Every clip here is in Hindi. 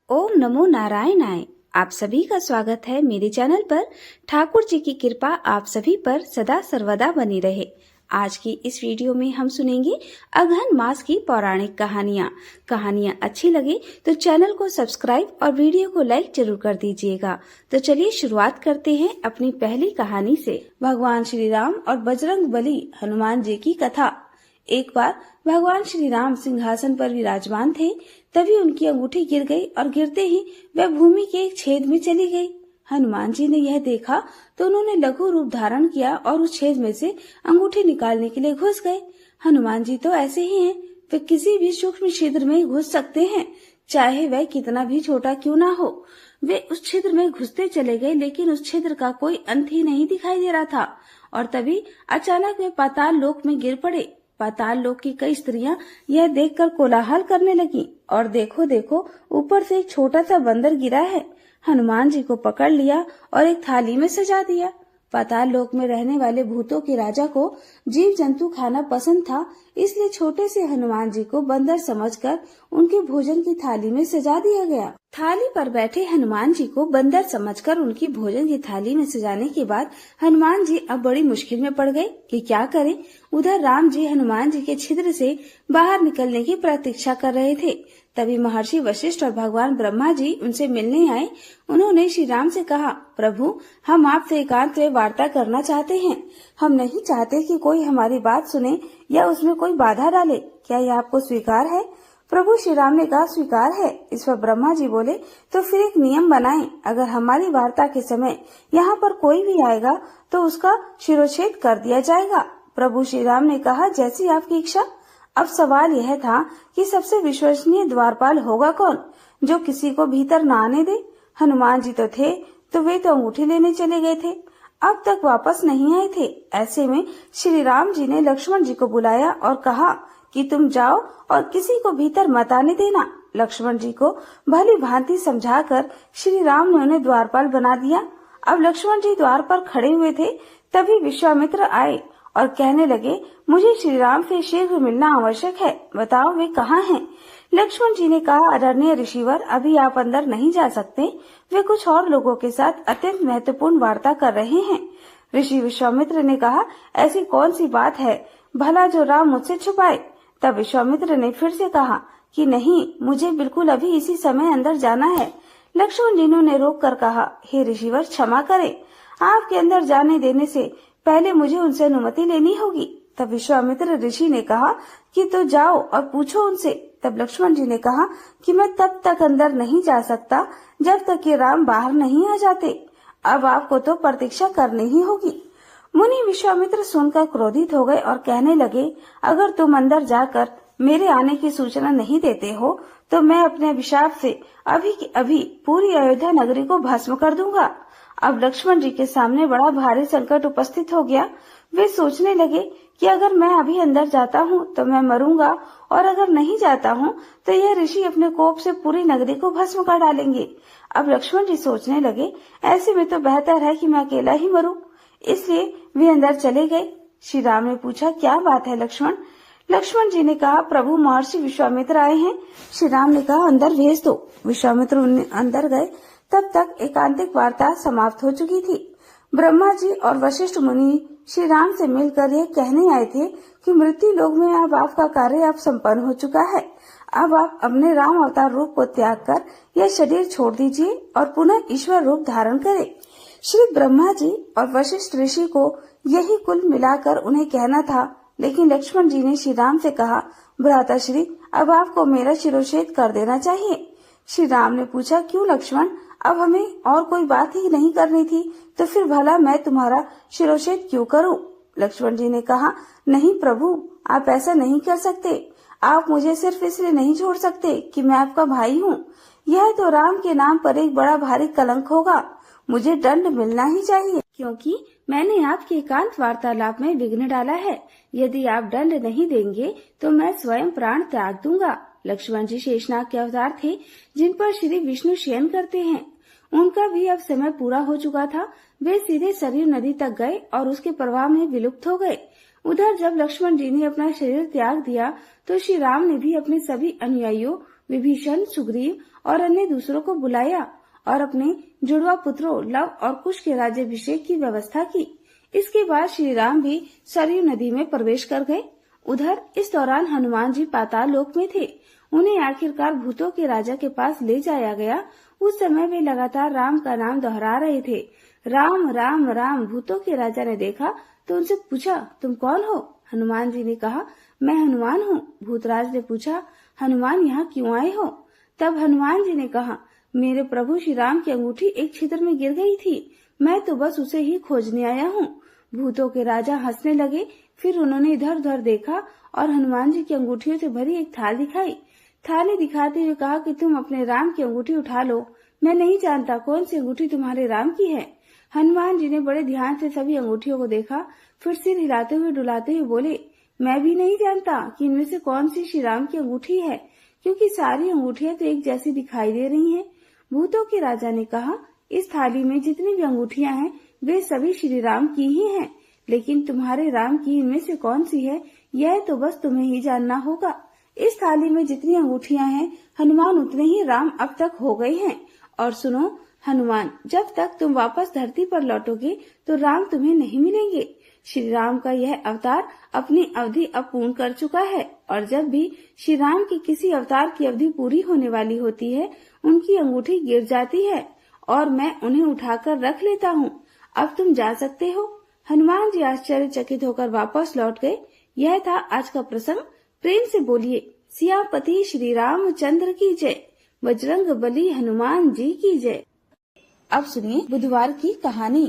ओम नमो नारायणाय। आप सभी का स्वागत है मेरे चैनल पर। ठाकुर जी की कृपा आप सभी पर सदा सर्वदा बनी रहे। आज की इस वीडियो में हम सुनेंगे अगहन मास की पौराणिक कहानियां अच्छी लगे तो चैनल को सब्सक्राइब और वीडियो को लाइक जरूर कर दीजिएगा। तो चलिए शुरुआत करते हैं अपनी पहली कहानी से। भगवान श्री राम और बजरंग बली हनुमान जी की कथा। एक बार भगवान श्री राम सिंहासन पर विराजमान थे, तभी उनकी अंगूठी गिर गई और गिरते ही वह भूमि के एक छेद में चली गई। हनुमान जी ने यह देखा तो उन्होंने लघु रूप धारण किया और उस छेद में से अंगूठी निकालने के लिए घुस गए। हनुमान जी तो ऐसे ही हैं, वे किसी भी सूक्ष्म छिद्र में घुस सकते हैं, चाहे वह कितना भी छोटा क्यों ना हो। वे उस छिद्र में घुसते चले गए, लेकिन उस छिद्र का कोई अंत ही नहीं दिखाई दे रहा था। और तभी अचानक वे पाताल लोक में गिर पड़े। पाताल लोक की कई स्त्रियां यह देखकर कोलाहल करने लगी और देखो देखो ऊपर से एक छोटा सा बंदर गिरा है। हनुमान जी को पकड़ लिया और एक थाली में सजा दिया। पाताल लोक में रहने वाले भूतों के राजा को जीव जंतु खाना पसंद था, इसलिए छोटे से हनुमान जी को बंदर समझकर उनके भोजन की थाली में सजा दिया गया। थाली पर बैठे हनुमान जी को बंदर समझकर उनकी भोजन की थाली में सजाने के बाद हनुमान जी अब बड़ी मुश्किल में पड़ गए कि क्या करें। उधर राम जी हनुमान जी के छिद्र से बाहर निकलने की प्रतीक्षा कर रहे थे। तभी महर्षि वशिष्ठ और भगवान ब्रह्मा जी उनसे मिलने आए। उन्होंने श्री राम से कहा, प्रभु, हम आपसे एकांत में वार्ता करना चाहते हैं। हम नहीं चाहते कि कोई हमारी बात सुने या उसमें कोई बाधा डाले। क्या यह आपको स्वीकार है? प्रभु श्री राम ने कहा, स्वीकार है। इस पर ब्रह्मा जी बोले, तो फिर एक नियम बनाएं, अगर हमारी वार्ता के समय यहाँ पर कोई भी आएगा तो उसका शिरोच्छेद कर दिया जाएगा। प्रभु श्री राम ने कहा, जैसी आपकी इच्छा। अब सवाल यह था कि सबसे विश्वसनीय द्वारपाल होगा कौन, जो किसी को भीतर न आने दे। हनुमान जी तो थे, तो वे तो अंगूठी लेने चले गए थे, अब तक वापस नहीं आए थे। ऐसे में श्री राम जी ने लक्ष्मण जी को बुलाया और कहा कि तुम जाओ और किसी को भीतर मत आने देना। लक्ष्मण जी को भली भांति समझाकर श्री राम ने उन्हें द्वारपाल बना दिया। अब लक्ष्मण जी द्वार पर खड़े हुए थे, तभी विश्वामित्र आए और कहने लगे, मुझे श्री राम से शीघ्र मिलना आवश्यक है, बताओ वे कहाँ हैं? लक्ष्मण जी ने कहा, अरण्य ऋषिवर, अभी आप अंदर नहीं जा सकते, वे कुछ और लोगों के साथ अत्यंत महत्वपूर्ण वार्ता कर रहे हैं। ऋषि विश्वामित्र ने कहा, ऐसी कौन सी बात है भला जो राम मुझसे छुपाए? तब विश्वामित्र ने फिर से कहा कि नहीं, मुझे बिल्कुल अभी इसी समय अंदर जाना है। लक्ष्मण जी ने रोक कर कहा, हे ऋषिवर, क्षमा करें, आपके अंदर जाने देने से पहले मुझे उनसे अनुमति लेनी होगी। तब विश्वामित्र ऋषि ने कहा कि तो जाओ और पूछो उनसे। तब लक्ष्मण जी ने कहा कि मैं तब तक अंदर नहीं जा सकता जब तक कि राम बाहर नहीं आ जाते। अब आपको तो प्रतीक्षा करनी ही होगी। मुनि विश्वामित्र सुनकर क्रोधित हो गए और कहने लगे, अगर तुम अंदर जाकर मेरे आने की सूचना नहीं देते हो तो मैं अपने अभिशाप से अभी की अभी पूरी अयोध्या नगरी को भस्म कर दूंगा। अब लक्ष्मण जी के सामने बड़ा भारी संकट उपस्थित हो गया। वे सोचने लगे कि अगर मैं अभी अंदर जाता हूँ तो मैं मरूंगा, और अगर नहीं जाता हूँ तो यह ऋषि अपने कोप से पूरी नगरी को भस्म कर डालेंगे। अब लक्ष्मण जी सोचने लगे, ऐसे में तो बेहतर है कि मैं अकेला ही मरूं। इसलिए वे अंदर चले गए। श्री राम ने पूछा, क्या बात है लक्ष्मण? लक्ष्मण जी ने कहा, प्रभु, महर्षि विश्वामित्र आए हैं। श्री राम ने कहा, अंदर भेज दो। विश्वामित्र अंदर गए। तब तक एकांतिक वार्ता समाप्त हो चुकी थी। ब्रह्मा जी और वशिष्ठ मुनि श्री राम से मिलकर यह कहने आए थे कि मृत्यु लोक में अब आपका कार्य अब संपन्न हो चुका है। अब आप अपने राम अवतार रूप को त्याग कर यह शरीर छोड़ दीजिए और पुनः ईश्वर रूप धारण करें। श्री ब्रह्मा जी और वशिष्ठ ऋषि को यही कुल मिलाकर उन्हें कहना था, लेकिन लक्ष्मण जी ने श्री राम से कहा, भ्राताश्री, अब आपको मेरा शिरोच्छेद कर देना चाहिए। श्री राम ने पूछा, क्यों लक्ष्मण? अब हमें और कोई बात ही नहीं करनी थी, तो फिर भला मैं तुम्हारा शिरोच्छेद क्यों करूं? लक्ष्मण जी ने कहा, नहीं प्रभु, आप ऐसा नहीं कर सकते। आप मुझे सिर्फ इसलिए नहीं छोड़ सकते कि मैं आपका भाई हूँ। यह तो राम के नाम पर एक बड़ा भारी कलंक होगा। मुझे दंड मिलना ही चाहिए, क्योंकि मैंने आपके एकांत वार्तालाप में विघ्न डाला है। यदि आप दंड नहीं देंगे तो मैं स्वयं प्राण त्याग दूंगा। लक्ष्मण जी शेषनाग के अवतार थे, जिन पर श्री विष्णु शयन करते हैं। उनका भी अब समय पूरा हो चुका था। वे सीधे सरयू नदी तक गए और उसके प्रवाह में विलुप्त हो गए। उधर जब लक्ष्मण जी ने अपना शरीर त्याग दिया तो श्री राम ने भी अपने सभी अनुयायियों विभीषण, सुग्रीव और अन्य दूसरों को बुलाया और अपने जुड़वा पुत्रों लव और कुश के राज्याभिषेक की व्यवस्था की। इसके बाद श्री राम भी सरयू नदी में प्रवेश कर गए। उधर इस दौरान हनुमान जी पाताल लोक में थे। उन्हें आखिरकार भूतों के राजा के पास ले जाया गया। उस समय वे लगातार राम का नाम दोहरा रहे थे, राम राम राम। भूतों के राजा ने देखा तो उनसे पूछा, तुम कौन हो? हनुमान जी ने कहा, मैं हनुमान हूँ। भूतराज ने पूछा, हनुमान यहाँ क्यों आए हो? तब हनुमान जी ने कहा, मेरे प्रभु श्री राम की अंगूठी एक छिद्र में गिर गई थी, मैं तो बस उसे ही खोजने आया हूँ। भूतों के राजा हंसने लगे। फिर उन्होंने इधर उधर देखा और हनुमान जी की अंगूठियों से भरी एक थाल दिखाई। थाली दिखाते हुए कहा कि तुम अपने राम की अंगूठी उठा लो, मैं नहीं जानता कौन सी अंगूठी तुम्हारे राम की है। हनुमान जी ने बड़े ध्यान से सभी अंगूठियों को देखा, फिर सिर हिलाते हुए डुलाते हुए बोले, मैं भी नहीं जानता कि इनमें से कौन सी श्री राम की अंगूठी है, क्योंकि सारी अंगूठियां तो एक जैसी दिखाई दे रही हैं। भूतों के राजा ने कहा, इस थाली में जितनी भी अंगूठियां हैं वे सभी श्री राम की ही हैं, लेकिन तुम्हारे राम की इनमें से कौन सी है यह तो बस तुम्हें ही जानना होगा। इस थाली में जितनी अंगूठियां हैं हनुमान उतने ही राम अब तक हो गए हैं। और सुनो हनुमान, जब तक तुम वापस धरती पर लौटोगे तो राम तुम्हें नहीं मिलेंगे। श्री राम का यह अवतार अपनी अवधि अब पूर्ण कर चुका है और जब भी श्री राम की किसी अवतार की अवधि पूरी होने वाली होती है उनकी अंगूठी गिर जाती है और मैं उन्हें उठाकर रख लेता हूँ। अब तुम जा सकते हो। हनुमान जी आश्चर्यचकित होकर वापस लौट गए। यह था आज का प्रसंग। प्रेम से बोलिए सियापति श्री रामचंद्र की जय, बजरंग बली हनुमान जी की जय। अब सुनिए बुधवार की कहानी।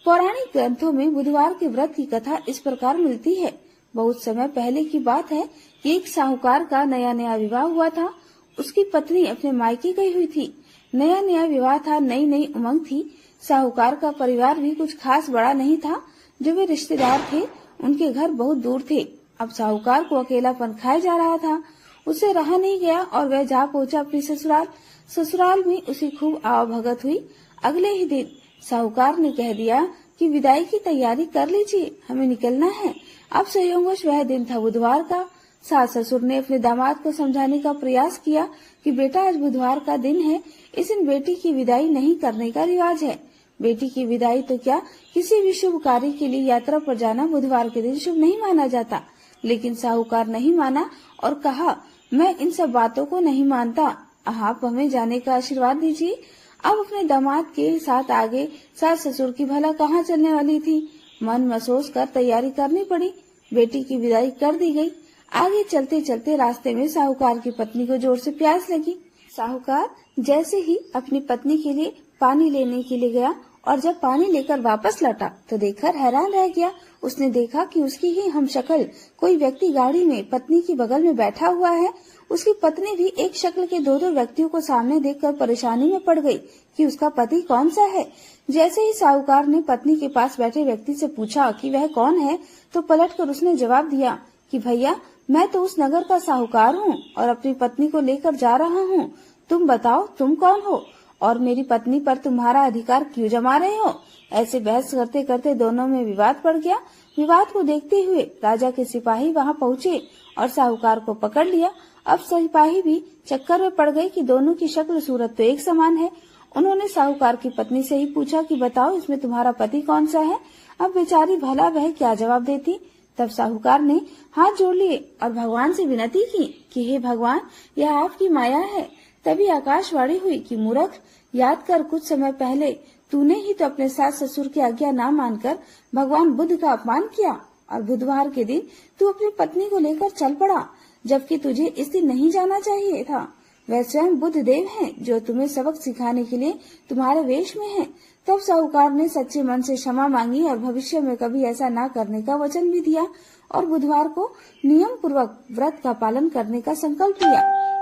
पौराणिक ग्रंथों में बुधवार के व्रत की कथा इस प्रकार मिलती है। बहुत समय पहले की बात है कि एक साहूकार का नया नया विवाह हुआ था। उसकी पत्नी अपने मायके गई हुई थी। नया नया विवाह था, नई नई उमंग थी। साहूकार का परिवार भी कुछ खास बड़ा नहीं था। जो वे रिश्तेदार थे उनके घर बहुत दूर थे। अब साहूकार को अकेलापन खाया जा रहा था। उसे रहा नहीं गया और वह जा पहुंचा अपने ससुराल। ससुराल में उसे खूब आवभगत हुई। अगले ही दिन साहूकार ने कह दिया कि विदाई की तैयारी कर लीजिए, हमें निकलना है। अब संयोगवश वह दिन था बुधवार का। सास ससुर ने अपने दामाद को समझाने का प्रयास किया कि बेटा आज बुधवार का दिन है, इस दिन बेटी की विदाई नहीं करने का रिवाज है। बेटी की विदाई तो क्या, किसी भी शुभ कार्य के लिए यात्रा पर जाना बुधवार के दिन शुभ नहीं माना जाता। लेकिन साहूकार नहीं माना और कहा, मैं इन सब बातों को नहीं मानता, आप हमें जाने का आशीर्वाद दीजिए। अब अपने दामाद के साथ आगे सास ससुर की भला कहाँ चलने वाली थी। मन महसूस कर तैयारी करनी पड़ी। बेटी की विदाई कर दी गई। आगे चलते चलते रास्ते में साहूकार की पत्नी को जोर से प्यास लगी। साहूकार जैसे ही अपनी पत्नी के लिए पानी लेने के लिए गया और जब पानी लेकर वापस लौटा तो देखकर हैरान रह गया। उसने देखा कि उसकी ही हमशक्ल कोई व्यक्ति गाड़ी में पत्नी की बगल में बैठा हुआ है। उसकी पत्नी भी एक शक्ल के दो दो व्यक्तियों को सामने देखकर परेशानी में पड़ गई कि उसका पति कौन सा है। जैसे ही साहूकार ने पत्नी के पास बैठे व्यक्ति से पूछा कि वह कौन है तो पलटकर उसने जवाब दिया कि भैया, मैं तो उस नगर का साहूकार हूँ और अपनी पत्नी को लेकर जा रहा हूँ। तुम बताओ तुम कौन हो और मेरी पत्नी पर तुम्हारा अधिकार क्यों जमा रहे हो। ऐसे बहस करते करते दोनों में विवाद पड़ गया। विवाद को देखते हुए राजा के सिपाही वहां पहुंचे और साहूकार को पकड़ लिया। अब सिपाही भी चक्कर में पड़ गए कि दोनों की शक्ल सूरत तो एक समान है। उन्होंने साहूकार की पत्नी से ही पूछा कि बताओ इसमें तुम्हारा पति कौन सा है। अब बेचारी भला वह क्या जवाब देती। तब साहूकार ने हाथ जोड़ लिए और भगवान से विनती की कि हे भगवान, यह आपकी माया है। तभी आकाशवाणी हुई कि मूर्ख, याद कर कुछ समय पहले तूने ही तो अपने सास ससुर की आज्ञा न मानकर भगवान बुद्ध का अपमान किया और बुधवार के दिन तू अपनी पत्नी को लेकर चल पड़ा, जबकि तुझे इस दिन नहीं जाना चाहिए था। वह स्वयं बुद्ध देव हैं जो तुम्हें सबक सिखाने के लिए तुम्हारे वेश में हैं। तब साहूकार ने सच्चे मन से क्षमा मांगी और भविष्य में कभी ऐसा न करने का वचन भी दिया और बुधवार को नियम पूर्वक व्रत का पालन करने का संकल्प लिया।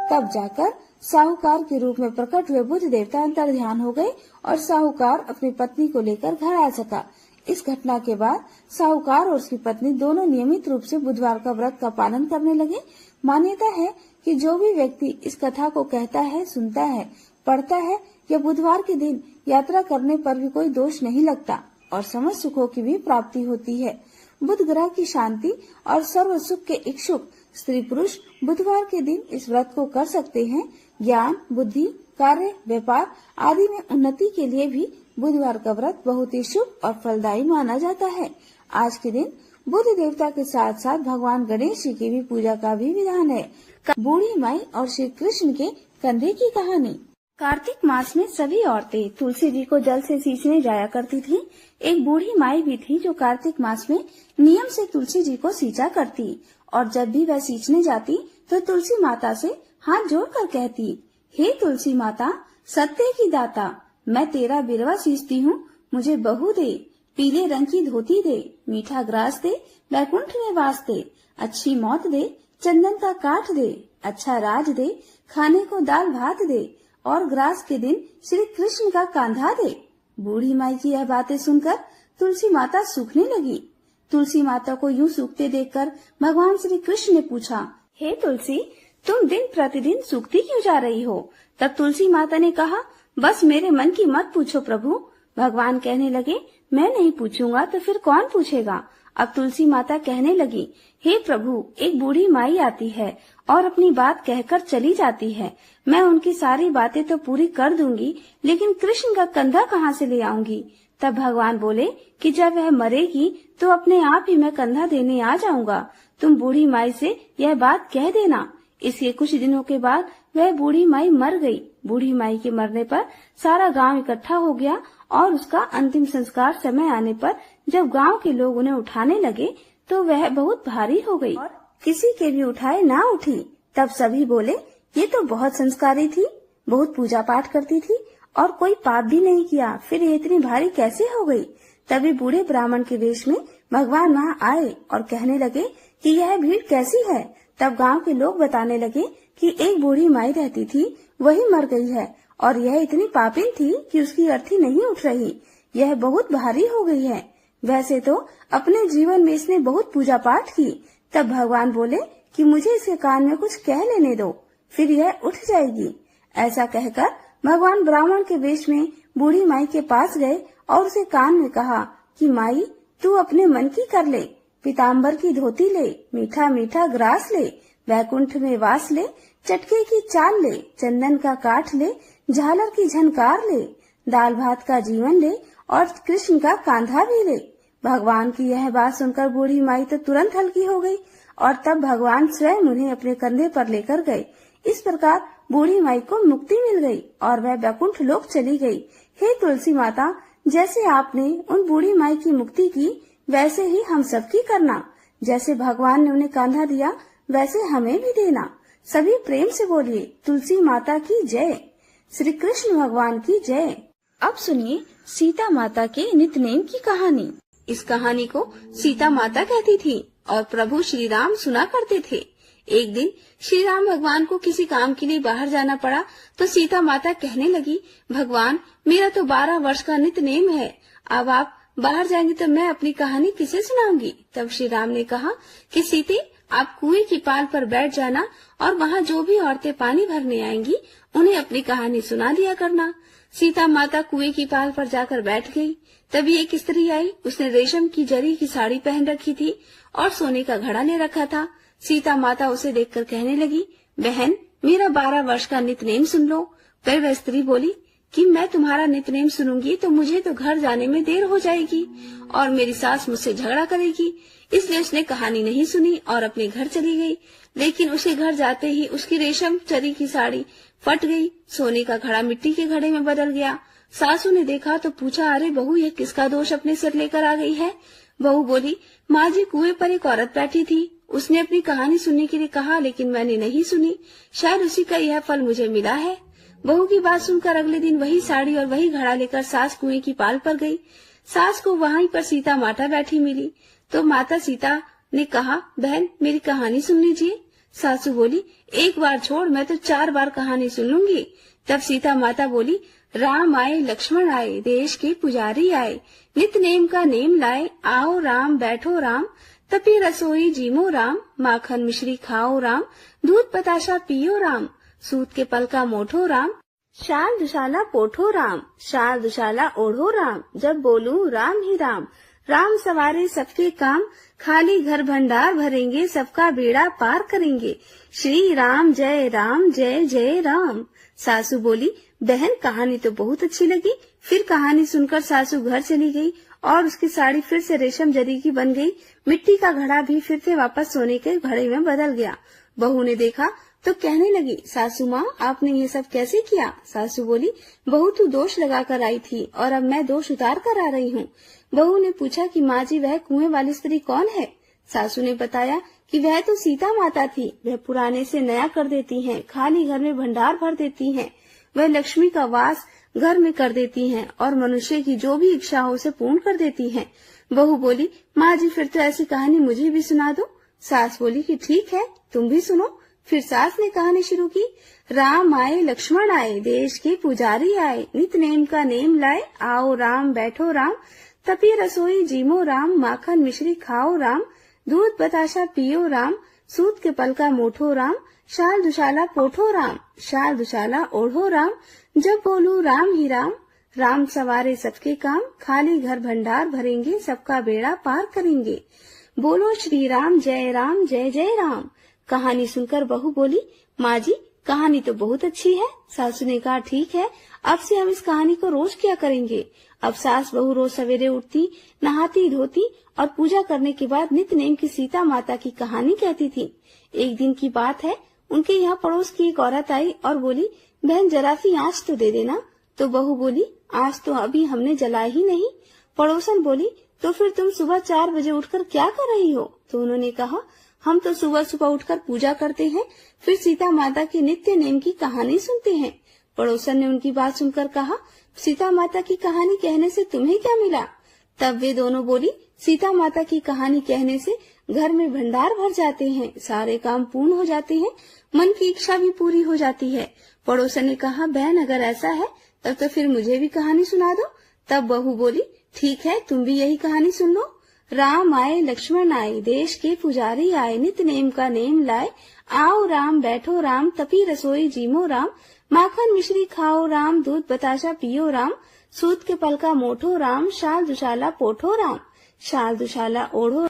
तब जाकर साहूकार के रूप में प्रकट हुए बुद्ध देवता अंतर ध्यान हो गए और साहूकार अपनी पत्नी को लेकर घर आ सका। इस घटना के बाद साहूकार और उसकी पत्नी दोनों नियमित रूप से बुधवार का व्रत का पालन करने लगे। मान्यता है कि जो भी व्यक्ति इस कथा को कहता है, सुनता है, पढ़ता है या बुधवार के दिन यात्रा करने पर भी कोई दोष नहीं लगता और समस्त सुखों की भी प्राप्ति होती है। बुध ग्रह की शांति और सर्व सुख के इच्छुक स्त्री पुरुष बुधवार के दिन इस व्रत को कर सकते हैं। ज्ञान, बुद्धि, कार्य, व्यापार आदि में उन्नति के लिए भी बुधवार का व्रत बहुत ही शुभ और फलदायी माना जाता है। आज के दिन बुध देवता के साथ साथ भगवान गणेश जी की भी पूजा का भी विधान है। बूढ़ी माई और श्री कृष्ण के कंधे की कहानी। कार्तिक मास में सभी औरतें तुलसी जी को जल से सींचने जाया करती थीं। एक बूढ़ी माई भी थी जो कार्तिक मास में नियम से तुलसी जी को सींचा करती और जब भी वह सींचने जाती तो तुलसी माता से हाथ जोड़कर कहती, हे तुलसी माता, सत्य की दाता, मैं तेरा बिरवा सींचती हूँ, मुझे बहू दे, पीले रंग की धोती दे, मीठा ग्रास दे, बैकुंठ में वास दे, अच्छी मौत दे, चंदन का काठ दे, अच्छा राज दे, खाने को दाल भात दे और ग्रास के दिन श्री कृष्ण का कांधा दे। बूढ़ी माई की यह बातें सुनकर तुलसी माता सूखने लगी। तुलसी माता को यूं सूखते देखकर भगवान श्री कृष्ण ने पूछा, हे तुलसी, तुम दिन प्रतिदिन सूखती क्यों जा रही हो? तब तुलसी माता ने कहा, बस मेरे मन की मत पूछो प्रभु। भगवान कहने लगे, मैं नहीं पूछूंगा तो फिर कौन पूछेगा? अब तुलसी माता कहने लगी, हे प्रभु, एक बूढ़ी माई आती है और अपनी बात कहकर चली जाती है। मैं उनकी सारी बातें तो पूरी कर दूंगी, लेकिन कृष्ण का कंधा कहाँ से ले आऊंगी? तब भगवान बोले कि जब वह मरेगी तो अपने आप ही मैं कंधा देने आ जाऊंगा। तुम बूढ़ी माई से यह बात कह देना। इसके कुछ दिनों के बाद वह बूढ़ी माई मर गई। बूढ़ी माई के मरने पर सारा गांव इकट्ठा हो गया और उसका अंतिम संस्कार समय आने पर जब गांव के लोग उन्हें उठाने लगे तो वह बहुत भारी हो गई और किसी के भी उठाए ना उठी। तब सभी बोले, ये तो बहुत संस्कारी थी, बहुत पूजा पाठ करती थी और कोई पाप भी नहीं किया, फिर ये इतनी भारी कैसे हो गई? तभी बूढ़े ब्राह्मण के वेश में भगवान वहाँ आए और कहने लगे कि यह भीड़ कैसी है? तब गांव के लोग बताने लगे कि एक बूढ़ी माई रहती थी, वही मर गई है और यह इतनी पापिन थी कि उसकी अर्थी नहीं उठ रही। यह बहुत भारी हो गई है। वैसे तो अपने जीवन में इसने बहुत पूजा पाठ की। तब भगवान बोले कि मुझे इसके कान में कुछ कह लेने दो, फिर यह उठ जाएगी। ऐसा कहकर भगवान ब्राह्मण के वेश में बूढ़ी माई के पास गए और उसे कान में कहा कि माई, तू अपने मन की कर ले, पीताम्बर की धोती ले, मीठा मीठा ग्रास ले, वैकुंठ में वास ले, चटके की चाल ले, चंदन का काठ ले, झालर की झनकार ले, दाल भात का जीवन ले और कृष्ण का कांधा भी ले। भगवान की यह बात सुनकर बूढ़ी माई तो तुरंत हल्की हो गई और तब भगवान स्वयं उन्हें अपने कंधे पर लेकर गए। इस प्रकार बूढ़ी माई को मुक्ति मिल गई और वह बैकुंठ लोक चली गई। हे तुलसी माता, जैसे आपने उन बूढ़ी माई की मुक्ति की, वैसे ही हम सबकी करना। जैसे भगवान ने उन्हें कांधा दिया, वैसे हमें भी देना। सभी प्रेम से बोलिए, तुलसी माता की जय, श्री कृष्ण भगवान की जय। अब सुनिए सीता माता के नित्यनेम की कहानी। इस कहानी को सीता माता कहती थी और प्रभु श्री राम सुना करते थे। एक दिन श्री राम भगवान को किसी काम के लिए बाहर जाना पड़ा तो सीता माता कहने लगी, भगवान, मेरा तो 12 वर्ष का नित्यनेम है, अब आप बाहर जाएंगे तो मैं अपनी कहानी किसे सुनाऊंगी? तब श्री राम ने कहा कि सीते, आप कुएं की पाल पर बैठ जाना और वहाँ जो भी औरतें पानी भरने आएंगी उन्हें अपनी कहानी सुना दिया करना। सीता माता कुएं की पाल पर जाकर बैठ गई। तभी एक स्त्री आई। उसने रेशम की जरी की साड़ी पहन रखी थी और सोने का घड़ा ले रखा था। सीता माता उसे देखकर कहने लगी, बहन, मेरा 12 वर्ष का नित्यनेम सुन लो। फिर वह स्त्री बोली कि मैं तुम्हारा नित्यनेम सुनूंगी तो मुझे तो घर जाने में देर हो जाएगी और मेरी सास मुझसे झगड़ा करेगी। इसलिए उसने कहानी नहीं सुनी और अपने घर चली गई। लेकिन उसके घर जाते ही उसकी रेशम जरी की साड़ी फट गई, सोने का घड़ा मिट्टी के घड़े में बदल गया। सासू ने देखा तो पूछा, अरे बहू, ये किसका दोष अपने सिर लेकर आ गई है? बहू बोली, माँ जी, कुएं पर एक औरत बैठी थी, उसने अपनी कहानी सुनने के लिए कहा लेकिन मैंने नहीं सुनी, शायद उसी का यह फल मुझे मिला है। बहू की बात सुनकर अगले दिन वही साड़ी और वही घड़ा लेकर सास कुएं की पाल पर गई। सास को वहीं पर सीता माता बैठी मिली तो माता सीता ने कहा, बहन, मेरी कहानी सुन लीजिए। सासू बोली, एक बार छोड़, मैं तो 4 बार कहानी सुन लूंगी। तब सीता माता बोली, राम आए लक्ष्मण आए, देश के पुजारी आए, नित नेम का नेम लाए, आओ राम बैठो राम, तपी रसोई जीमो राम, माखन मिश्री खाओ राम, दूध बताशा पियो राम, सूत के पल का मोठो राम, शाल दुशाला पोठो राम, शाल दुशाला ओढ़ो राम, जब बोलूं राम ही राम, राम सवारे सबके काम, खाली घर भंडार भरेंगे, सबका बेड़ा पार करेंगे, श्री राम जय जय राम। सासू बोली, बहन कहानी तो बहुत अच्छी लगी। फिर कहानी सुनकर सासू घर चली गई और उसकी साड़ी फिर से रेशम जरी की बन गई। मिट्टी का घड़ा भी फिर से वापस सोने के घड़े में बदल गया। बहू ने देखा तो कहने लगी, सासू माँ आपने ये सब कैसे किया? सासू बोली, बहू तू दोष लगा कर आई थी और अब मैं दोष उतार कर आ रही हूँ। बहू ने पूछा कि माँ जी वह कुएं वाली स्त्री कौन है? सासू ने बताया कि वह तो सीता माता थी। वह पुराने से नया कर देती हैं, खाली घर में भंडार भर देती हैं। वह लक्ष्मी का वास घर में कर देती हैं और मनुष्य की जो भी इच्छा हो उसे पूर्ण कर देती हैं। बहू बोली, माँ जी फिर तो ऐसी कहानी मुझे भी सुना दो। सास बोली कि ठीक है तुम भी सुनो। फिर सास ने कहानी शुरू की। राम आए लक्ष्मण आए, देश के पुजारी आए, नित नेम का नेम लाए, आओ राम बैठो राम, तपी रसोई जीमो राम, माखन मिश्री खाओ राम, दूध बताशा पियो राम, सूत के पल का मोठो राम, शाल दुशाला पोठो राम, शाल दुशाला ओढ़ो राम, जब बोलू राम ही राम, राम सवारे सबके काम, खाली घर भंडार भरेंगे, सबका बेड़ा पार करेंगे, बोलो श्री राम जय जय राम। कहानी सुनकर बहू बोली, माँ जी कहानी तो बहुत अच्छी है। सासू ने कहा, ठीक है अब से हम इस कहानी को रोज किया करेंगे। अब सास बहू रोज सवेरे उठती, नहाती धोती और पूजा करने के बाद नित्य नेम की सीता माता की कहानी कहती थी। एक दिन की बात है, उनके यहाँ पड़ोस की एक औरत आई और बोली, बहन जरा सी आँच तो दे देना। तो बहू बोली, आँच तो अभी हमने जलाई ही नहीं। पड़ोसन बोली, तो फिर तुम सुबह 4 बजे उठकर क्या कर रही हो? तो उन्होंने कहा, हम तो सुबह सुबह उठकर पूजा करते हैं, फिर सीता माता की नित्य नेम की कहानी सुनते हैं। पड़ोसन ने उनकी बात सुनकर कहा, सीता माता की कहानी कहने से तुम्हें क्या मिला? तब वे दोनों बोली, सीता माता की कहानी कहने से घर में भंडार भर जाते हैं, सारे काम पूर्ण हो जाते हैं, मन की इच्छा भी पूरी हो जाती है। पड़ोसन ने कहा, बहन अगर ऐसा है तब तो फिर मुझे भी कहानी सुना दो। तब बहू बोली, ठीक है तुम भी यही कहानी सुन लो। राम आए लक्ष्मण आए, देश के पुजारी आए, नित नेम का नेम लाए, आओ राम बैठो राम, तपी रसोई जीमो राम, माखन मिश्री खाओ राम, दूध बताशा पियो राम, सूत के पल का मोठो राम, शाल दुशाला पोठो राम, शाल दुशाला ओढ़ो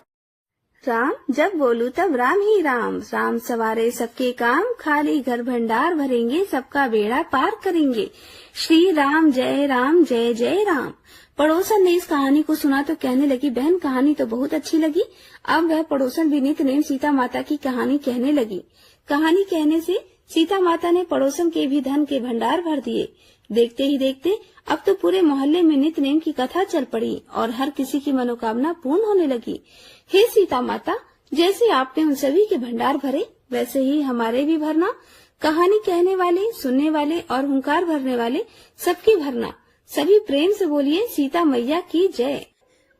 राम, जब बोलू तब राम ही राम, राम सवारे सबके काम, खाली घर भंडार भरेंगे, सबका बेड़ा पार करेंगे, श्री राम जय जय राम। पड़ोसन ने इस कहानी को सुना तो कहने लगी, बहन कहानी तो बहुत अच्छी लगी। अब वह पड़ोसन भी नित्य नेम सीता माता की कहानी कहने लगी। कहानी कहने से सीता माता ने पड़ोसन के भी धन के भंडार भर दिए। देखते ही देखते अब तो पूरे मोहल्ले में नित्य नेम की कथा चल पड़ी और हर किसी की मनोकामना पूर्ण होने लगी। हे सीता माता, जैसे आपने उन सभी के भंडार भरे वैसे ही हमारे भी भरना। कहानी कहने वाले, सुनने वाले और हुंकार भरने वाले सबकी भरना। सभी प्रेम से बोलिए, सीता मैया की जय।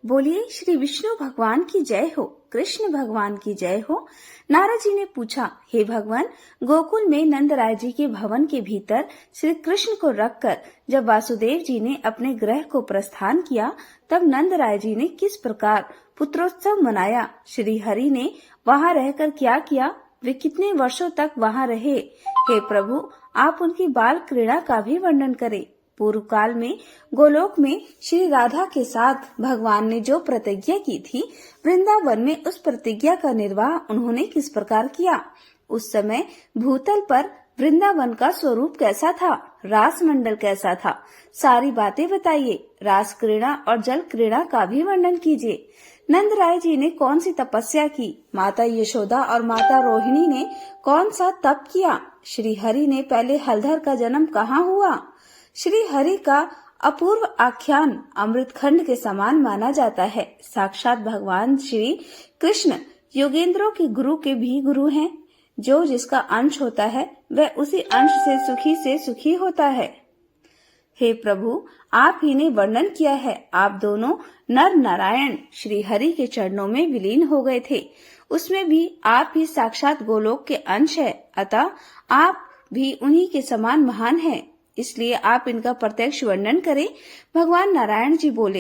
बोलिए श्री विष्णु भगवान की जय हो, कृष्ण भगवान की जय हो। नारद जी ने पूछा, हे भगवान, गोकुल में नंद राय जी के भवन के भीतर श्री कृष्ण को रखकर जब वासुदेव जी ने अपने गृह को प्रस्थान किया, तब नंद राय जी ने किस प्रकार पुत्रोत्सव मनाया? श्री हरि ने वहाँ रहकर क्या किया? वे कितने वर्षों तक वहाँ रहे? हे प्रभु, आप उनकी बाल क्रीड़ा का भी वर्णन करें। पूर्व काल में गोलोक में श्री राधा के साथ भगवान ने जो प्रतिज्ञा की थी, वृंदावन में उस प्रतिज्ञा का निर्वाह उन्होंने किस प्रकार किया? उस समय भूतल पर वृंदावन का स्वरूप कैसा था? रास मंडल कैसा था? सारी बातें बताइए। रास क्रीड़ा और जल क्रीड़ा का भी वर्णन कीजिए। नंद राय जी ने कौन सी तपस्या की? माता यशोदा और माता रोहिणी ने कौन सा तप किया? श्री हरि ने पहले हलधर का जन्म कहाँ हुआ? श्री हरि का अपूर्व आख्यान अमृत खंड के समान माना जाता है। साक्षात भगवान श्री कृष्ण योगेंद्रों के गुरु के भी गुरु हैं। जो जिसका अंश होता है वह उसी अंश से सुखी होता है। हे प्रभु, आप ही ने वर्णन किया है, आप दोनों नर नारायण श्री हरि के चरणों में विलीन हो गए थे। उसमें भी आप ही साक्षात गोलोक के अंश है, अतः आप भी उन्हीं के समान महान हैं। इसलिए आप इनका प्रत्यक्ष वर्णन करें। भगवान नारायण जी बोले,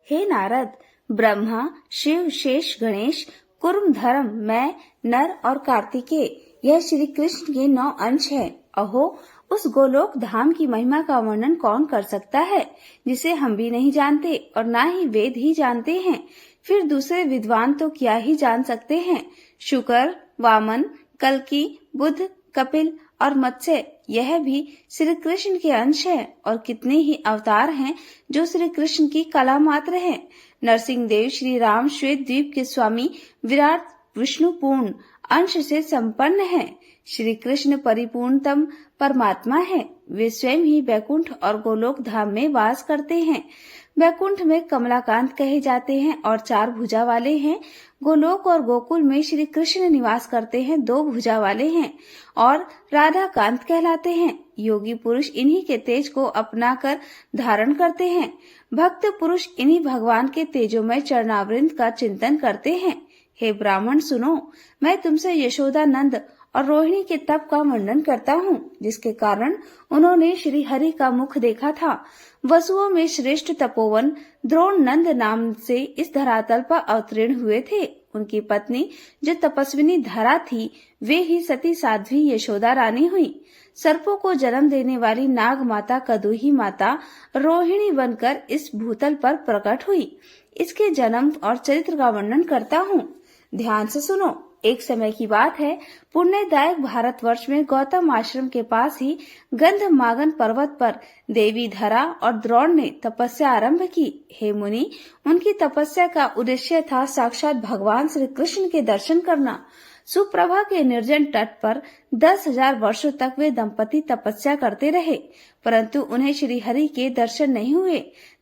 हे नारद, ब्रह्मा, शिव, शेष, गणेश, कुर्म, धर्म, मैं, नर और कार्तिकेय, यह श्री कृष्ण के 9 अंश है। अहो, उस गोलोक धाम की महिमा का वर्णन कौन कर सकता है, जिसे हम भी नहीं जानते और ना ही वेद ही जानते हैं। फिर दूसरे विद्वान तो क्या ही जान सकते हैं। शुकर, वामन, कल्की, बुद्ध, कपिल और मत्स्य, यह भी श्री कृष्ण के अंश है और कितने ही अवतार हैं जो श्री कृष्ण की कला मात्र है। नरसिंह देव श्री राम श्वेत द्वीप के स्वामी विराट विष्णु पूर्ण अंश से संपन्न है। श्री कृष्ण परिपूर्णतम परमात्मा है। वे स्वयं ही बैकुंठ और गोलोक धाम में वास करते हैं। बैकुंठ में कमलाकांत कहे जाते हैं और 4 भुजा वाले हैं। गोलोक और गोकुल में श्री कृष्ण निवास करते हैं, 2 भुजा वाले हैं और राधा कांत कहलाते हैं। योगी पुरुष इन्हीं के तेज को अपनाकर धारण करते हैं। भक्त पुरुष इन्हीं भगवान के तेजोमय चरणावृंद का चिंतन करते हैं। हे ब्राह्मण सुनो, मैं तुमसे यशोदा नंद और रोहिणी के तप का वर्णन करता हूँ, जिसके कारण उन्होंने श्री हरि का मुख देखा था। वसुओं में श्रेष्ठ तपोवन द्रोण नंद नाम से इस धरातल पर अवतीर्ण हुए थे। उनकी पत्नी जो तपस्विनी धरा थी, वे ही सती साध्वी यशोदा रानी हुई। सर्पों को जन्म देने वाली नाग माता कदुही माता रोहिणी बनकर इस भूतल पर प्रकट हुई। इसके जन्म और चरित्र का वर्णन करता हूँ, ध्यान से सुनो। एक समय की बात है, पुण्यदायक भारतवर्ष में गौतम आश्रम के पास ही गंधमागन पर्वत पर देवी धरा और द्रोण ने तपस्या आरंभ की। हे मुनि, उनकी तपस्या का उद्देश्य था साक्षात भगवान श्री कृष्ण के दर्शन करना। सुप्रभा के निर्जन तट पर 10,000 वर्षों तक वे दंपति तपस्या करते रहे, परंतु उन्हें श्री हरि के दर्शन नहीं हुए।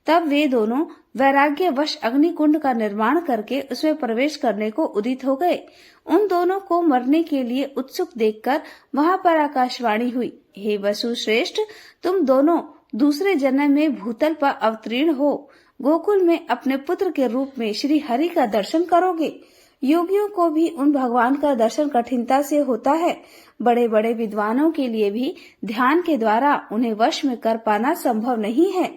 तब वे दोनों वैराग्यवश अग्निकुंड का निर्माण करके उसमें प्रवेश करने को उदित हो गए। उन दोनों को मरने के लिए उत्सुक देखकर वहां पर आकाशवाणी हुई, हे वसु श्रेष्ठ, तुम दोनों दूसरे जन्म में भूतल पर अवतीर्ण हो गोकुल में अपने पुत्र के रूप में श्री हरि का दर्शन करोगे। योगियों को भी उन भगवान का दर्शन कठिनता से होता है। बड़े बड़े विद्वानों के लिए भी ध्यान के द्वारा उन्हें वश में कर पाना संभव नहीं है।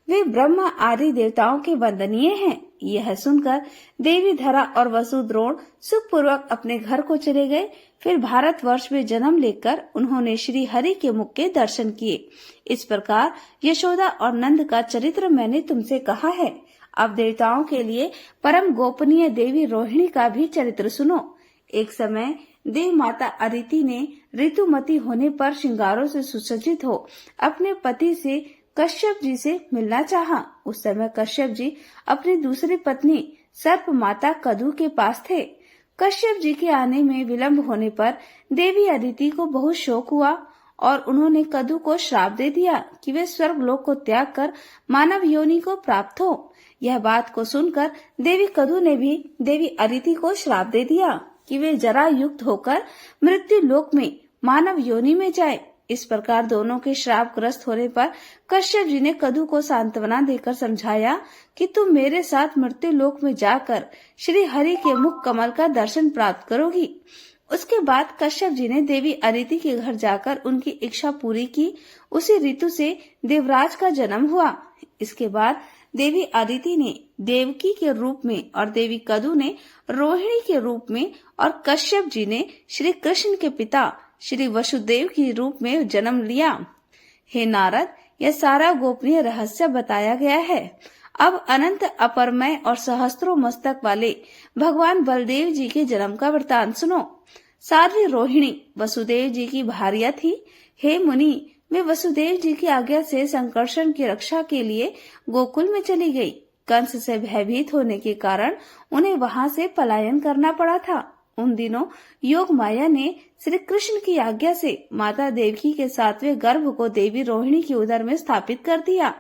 वे ब्रह्मा आदि देवताओं के वंदनीय हैं। यह सुनकर देवी धरा और वसु द्रोण सुखपूर्वक अपने घर को चले गए। फिर भारतवर्ष में जन्म लेकर उन्होंने श्री हरि के मुख के दर्शन किए। इस प्रकार यशोदा और नंद का चरित्र मैंने तुमसे कहा है। अब देवताओं के लिए परम गोपनीय देवी रोहिणी का भी चरित्र सुनो। एक समय देव माता अदिति ने ऋतुमती होने पर श्रृंगारों से सुसज्जित हो अपने पति से कश्यप जी से मिलना चाहा। उस समय कश्यप जी अपनी दूसरी पत्नी सर्प माता कदु के पास थे। कश्यप जी के आने में विलंब होने पर देवी अदिति को बहुत शोक हुआ और उन्होंने कदु को श्राप दे दिया कि वे स्वर्ग लोक को त्याग कर मानव योनि को प्राप्त हो। यह बात को सुनकर देवी कदु ने भी देवी अदिति को श्राप दे दिया कि वे जरा युक्त होकर मृत्यु लोक में मानव योनि में जाए। इस प्रकार दोनों के श्राप ग्रस्त होने पर कश्यप जी ने कदु को सांत्वना देकर समझाया कि तुम मेरे साथ मृत्यु लोक में जाकर श्री हरि के मुख कमल का दर्शन प्राप्त करोगी। उसके बाद कश्यप जी ने देवी अदिति के घर जाकर उनकी इच्छा पूरी की। उसी ऋतु से देवराज का जन्म हुआ। इसके बाद देवी अदिति ने देवकी के रूप में और देवी कदु ने रोहिणी के रूप में और कश्यप जी ने श्री कृष्ण के पिता श्री वसुदेव के रूप में जन्म लिया। हे नारद, यह सारा गोपनीय रहस्य बताया गया है। अब अनंत अपरमय और सहस्त्रों मस्तक वाले भगवान बलदेव जी के जन्म का वृतांत सुनो। साध्वी रोहिणी वसुदेव जी की भार्या थी। हे मुनि, वे वसुदेव जी की आज्ञा से संकर्षण की रक्षा के लिए गोकुल में चली गई। कंस से भयभीत होने के कारण उन्हें वहां से पलायन करना पड़ा था। उन दिनों योग माया ने श्री कृष्ण की आज्ञा से माता देवकी के 7वें गर्भ को देवी रोहिणी के उदर में स्थापित कर दिया।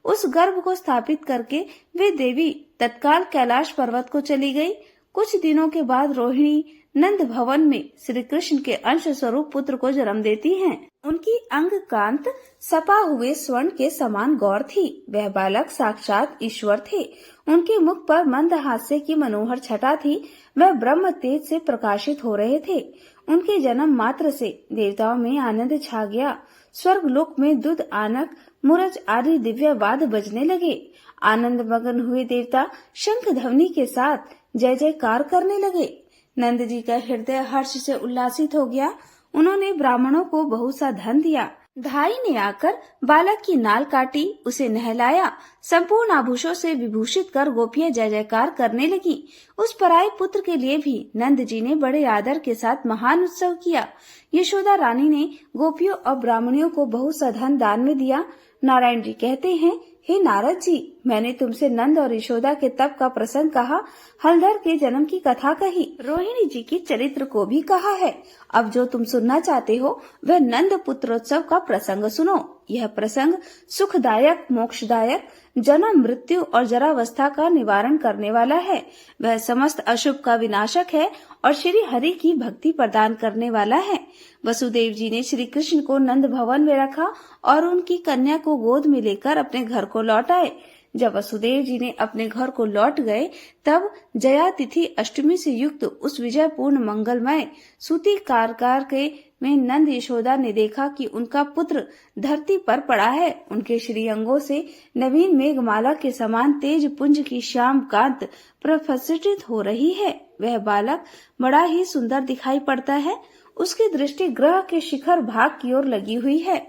उस गर्भ को स्थापित करके वे देवी तत्काल कैलाश पर्वत को चली गई। कुछ दिनों के बाद रोहिणी नंद भवन में श्री कृष्ण के अंश स्वरूप पुत्र को जन्म देती हैं। उनकी अंग कांत सपा हुए स्वर्ण के समान गौर थी। वह बालक साक्षात ईश्वर थे। उनके मुख पर मंद हास्य की मनोहर छटा थी। वह ब्रह्म तेज से प्रकाशित हो रहे थे। उनके जन्म मात्र से देवताओं में आनंद छा गया। स्वर्ग लोक में दुध, आनक, मुरज आदि दिव्य वाद बजने लगे। आनंद मगन हुए देवता शंख ध्वनि के साथ जय जयकार करने लगे। नंद जी का हृदय हर्ष से उल्लासित हो गया। उन्होंने ब्राह्मणों को बहुत सा धन दिया। धाई ने आकर बालक की नाल काटी, उसे नहलाया, संपूर्ण आभूषों से विभूषित कर गोपियां जय जयकार करने लगी। उस पराये पुत्र के लिए भी नंद जी ने बड़े आदर के साथ महान उत्सव किया। यशोदा रानी ने गोपियों और ब्राह्मणियों को बहुत सा धन दान में दिया। नारायण जी कहते हैं, हे नारद जी, मैंने तुमसे नंद और यशोदा के तप का प्रसंग कहा, हलधर के जन्म की कथा कही, रोहिणी जी की चरित्र को भी कहा है। अब जो तुम सुनना चाहते हो वह नंद पुत्रोत्सव का प्रसंग सुनो। यह प्रसंग सुखदायक, मोक्षदायक, जन्म मृत्यु और जरावस्था का निवारण करने वाला है। वह समस्त अशुभ का विनाशक है और श्री हरि की भक्ति प्रदान करने वाला है। वसुदेव जी ने श्री कृष्ण को नंद भवन में रखा और उनकी कन्या को गोद में लेकर अपने घर को लौट आए। जब वसुदेव जी ने अपने घर को लौट गए तब जया तिथि अष्टमी से युक्त उस विजयपूर्ण मंगलमय सूती कारकार के में नंद यशोदा ने देखा कि उनका पुत्र धरती पर पड़ा है। उनके श्री अंगों से नवीन मेघमाला के समान तेज पुंज की श्याम कांत प्रस्फुटित हो रही है। वह बालक बड़ा ही सुंदर दिखाई पड़ता है। उसकी दृष्टि ग्रह के शिखर भाग की ओर लगी हुई है।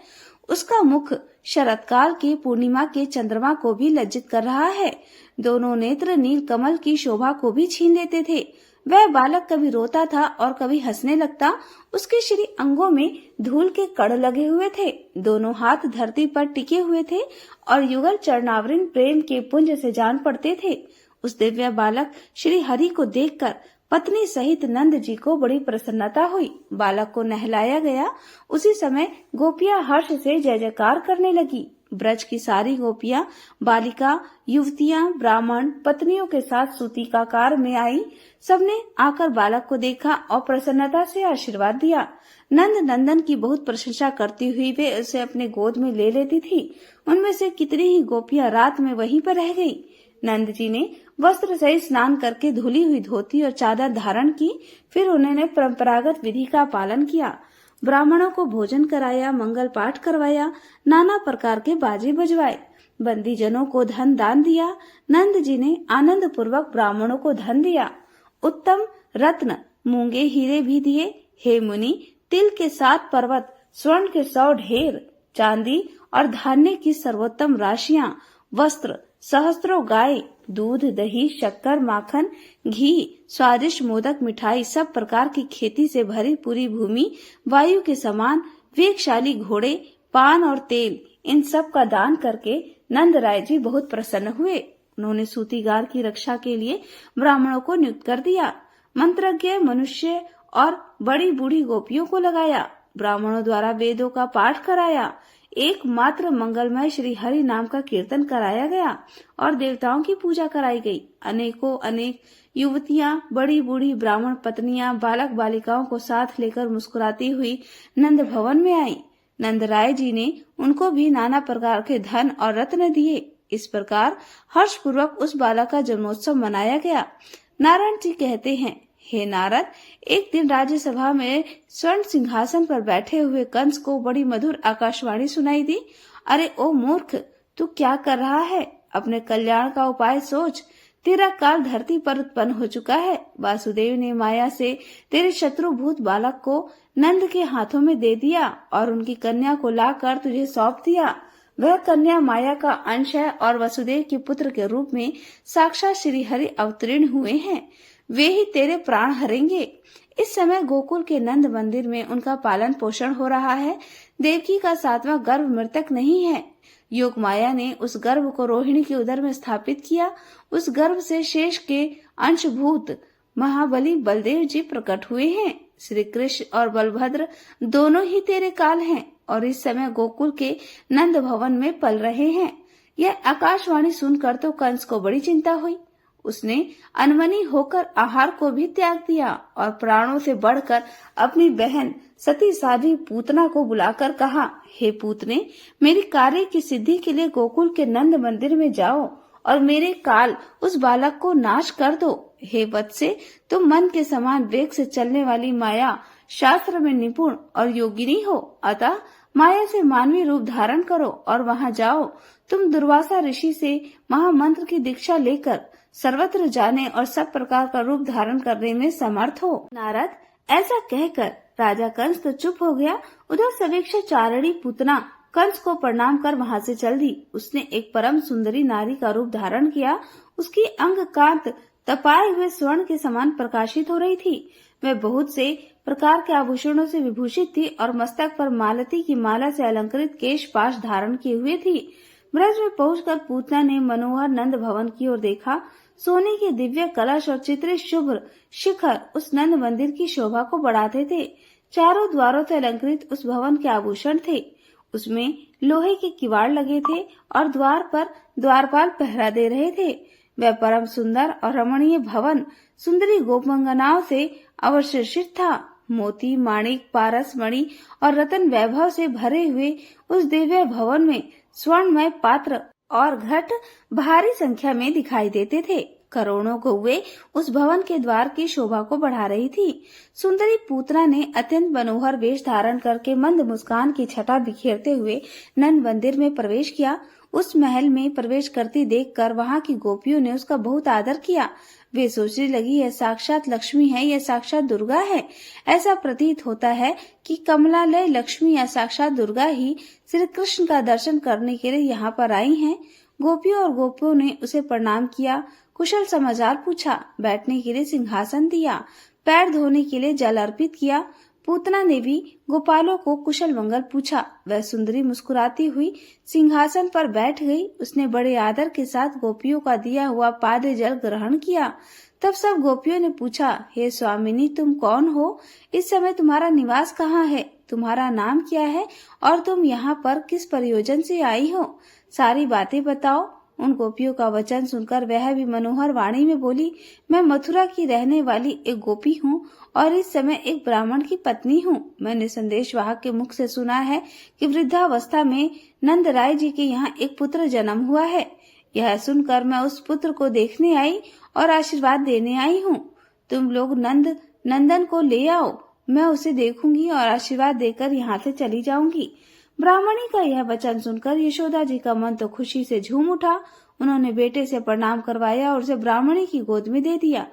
उसका मुख शरतकाल की पूर्णिमा के चंद्रमा को भी लज्जित कर रहा है। दोनों नेत्र नील कमल की शोभा को भी छीन लेते थे। वह बालक कभी रोता था और कभी हंसने लगता। उसके श्री अंगों में धूल के कण लगे हुए थे। दोनों हाथ धरती पर टिके हुए थे और युगल चरणावृन प्रेम के पुंज से जान पड़ते थे। उस दिव्य बालक श्री हरि को देखकर पत्नी सहित नंद जी को बड़ी प्रसन्नता हुई। बालक को नहलाया गया। उसी समय गोपियां हर्ष से जय जयकार करने लगी। ब्रज की सारी गोपियां, बालिका, युवतियां, ब्राह्मण पत्नियों के साथ सूतिकाकार में आई। सबने आकर बालक को देखा और प्रसन्नता से आशीर्वाद दिया। नंद नंदन की बहुत प्रशंसा करती हुई वे उसे अपने गोद में ले लेती थी। उनमें से कितनी ही गोपियां रात में वहीं पर रह गई। नंद जी ने वस्त्र सहित स्नान करके धुली हुई धोती और चादर धारण की। फिर उन्होंने परंपरागत विधि का पालन किया। ब्राह्मणों को भोजन कराया, मंगल पाठ करवाया, नाना प्रकार के बाजे बजवाए, बंदी जनों को धन दान दिया। नंद जी ने आनंद पूर्वक ब्राह्मणों को धन दिया। उत्तम रत्न, मूंगे, हीरे भी दिए। हे मुनि, तिल के 7 पर्वत, स्वर्ण के 100 ढेर, चांदी और धान्य की सर्वोत्तम राशियां, वस्त्र, सहस्त्रों गाय, दूध, दही, शक्कर, माखन, घी, स्वादिष्ट मोदक, मिठाई, सब प्रकार की खेती से भरी पूरी भूमि, वायु के समान वेगशाली घोड़े, पान और तेल, इन सब का दान करके नंद राय जी बहुत प्रसन्न हुए। उन्होंने सूतीगार की रक्षा के लिए ब्राह्मणों को नियुक्त कर दिया। मंत्रज्ञ मनुष्य और बड़ी बूढ़ी गोपियों को लगाया। ब्राह्मणों द्वारा वेदों का पाठ कराया। एकमात्र मंगलमय श्री हरि नाम का कीर्तन कराया गया और देवताओं की पूजा कराई गई। अनेकों अनेक युवतियां, बड़ी बूढ़ी ब्राह्मण पत्नियां, बालक बालिकाओं को साथ लेकर मुस्कुराती हुई नंद भवन में आई। नंद राय जी ने उनको भी नाना प्रकार के धन और रत्न दिए। इस प्रकार हर्ष पूर्वक उस बालक का जन्मोत्सव मनाया गया। नारायण जी कहते हैं, हे नारद, एक दिन राज्यसभा में स्वर्ण सिंहासन पर बैठे हुए कंस को बड़ी मधुर आकाशवाणी सुनाई दी। अरे ओ मूर्ख, तू क्या कर रहा है? अपने कल्याण का उपाय सोच। तेरा काल धरती पर उत्पन्न हो चुका है। वासुदेव ने माया से तेरे शत्रुभूत बालक को नंद के हाथों में दे दिया और उनकी कन्या को लाकर तुझे सौंप दिया। वह कन्या माया का अंश है और वसुदेव के पुत्र के रूप में साक्षात श्री हरि अवतीर्ण हुए हैं। वे ही तेरे प्राण हरेंगे। इस समय गोकुल के नंद मंदिर में उनका पालन पोषण हो रहा है। देवकी का 7वां गर्भ मृतक नहीं है। योग माया ने उस गर्भ को रोहिणी के उदर में स्थापित किया। उस गर्भ से शेष के अंशभूत महाबली बलदेव जी प्रकट हुए हैं। श्री कृष्ण और बलभद्र दोनों ही तेरे काल हैं और इस समय गोकुल के नंद भवन में पल रहे हैं। यह आकाशवाणी सुनकर तो कंस को बड़ी चिंता हुई। उसने अनमनी होकर आहार को भी त्याग दिया और प्राणों से बढ़कर अपनी बहन सती साध्वी पूतना को बुलाकर कहा, हे पूतने, मेरी कार्य की सिद्धि के लिए गोकुल के नंद मंदिर में जाओ और मेरे काल उस बालक को नाश कर दो। हे वत्से, तुम मन के समान वेग से चलने वाली माया, शास्त्र में निपुण और योगिनी हो, अतः माया से मानवीय रूप धारण करो और वहां जाओ। तुम दुर्वासा ऋषि से महामंत्र की दीक्षा लेकर सर्वत्र जाने और सब प्रकार का रूप धारण करने में समर्थ हो। नारद ऐसा कहकर राजा कंस तो चुप हो गया। उधर समीक्षा चारणी पूतना कंस को प्रणाम कर वहां से चल दी। उसने एक परम सुंदरी नारी का रूप धारण किया। उसकी अंग कांत तपाए हुए स्वर्ण के समान प्रकाशित हो रही थी। वह बहुत से प्रकार के आभूषणों से विभूषित थी और मस्तक पर मालती की माला से अलंकृत केश पाश धारण किए हुए थी। ब्रज में पहुंचकर पूतना ने मनोहर नंद भवन की ओर देखा। सोने के दिव्य कलश और चित्रित शुभ्र शिखर उस नंद मंदिर की शोभा को बढ़ाते थे। चारों द्वारों से अलंकृत उस भवन के आभूषण थे। उसमें लोहे के किवाड़ लगे थे और द्वार पर द्वारपाल पहरा दे रहे थे। वह परम सुंदर और रमणीय भवन सुंदरी गोपमंगनाओं से अवशोषित था। मोती, माणिक, पारस, मणि और रतन वैभव से भरे हुए उस दिव्य भवन में स्वर्णमय पात्र और घट भारी संख्या में दिखाई देते थे। करोड़ों गौएं उस भवन के द्वार की शोभा को बढ़ा रही थी। सुंदरी पूतना ने अत्यंत मनोहर वेश धारण करके मंद मुस्कान की छटा बिखेरते हुए नंद मंदिर में प्रवेश किया। उस महल में प्रवेश करती देखकर वहां की गोपियों ने उसका बहुत आदर किया। वे सोचने लगी, यह साक्षात लक्ष्मी है, यह साक्षात दुर्गा है। ऐसा प्रतीत होता है कि कमलालय लक्ष्मी या साक्षात दुर्गा ही श्री कृष्ण का दर्शन करने के लिए यहाँ पर आई हैं। गोपियों और गोपियों ने उसे प्रणाम किया, कुशल समाचार पूछा, बैठने के लिए सिंहासन दिया, पैर धोने के लिए जल अर्पित किया। पूतना ने भी गोपालों को कुशल मंगल पूछा। वह सुंदरी मुस्कुराती हुई सिंहासन पर बैठ गई। उसने बड़े आदर के साथ गोपियों का दिया हुआ पाद्य जल ग्रहण किया। तब सब गोपियों ने पूछा, हे स्वामिनी, तुम कौन हो? इस समय तुम्हारा निवास कहाँ है? तुम्हारा नाम क्या है और तुम यहाँ पर किस प्रयोजन से आई हो? सारी बातें बताओ। उन गोपियों का वचन सुनकर वह भी मनोहर वाणी में बोली, मैं मथुरा की रहने वाली एक गोपी हूँ और इस समय एक ब्राह्मण की पत्नी हूँ। मैंने संदेशवाहक के मुख से सुना है कि वृद्धावस्था में नंद राय जी के यहाँ एक पुत्र जन्म हुआ है। यह सुनकर मैं उस पुत्र को देखने आई और आशीर्वाद देने आई हूँ। तुम लोग नंदन को ले आओ, मैं उसे देखूंगी और आशीर्वाद देकर यहाँ से चली जाऊंगी। ब्राह्मणी का यह वचन सुनकर यशोदा जी का मन तो खुशी से झूम उठा। उन्होंने बेटे से प्रणाम करवाया और उसे ब्राह्मणी की गोद में दे दिया।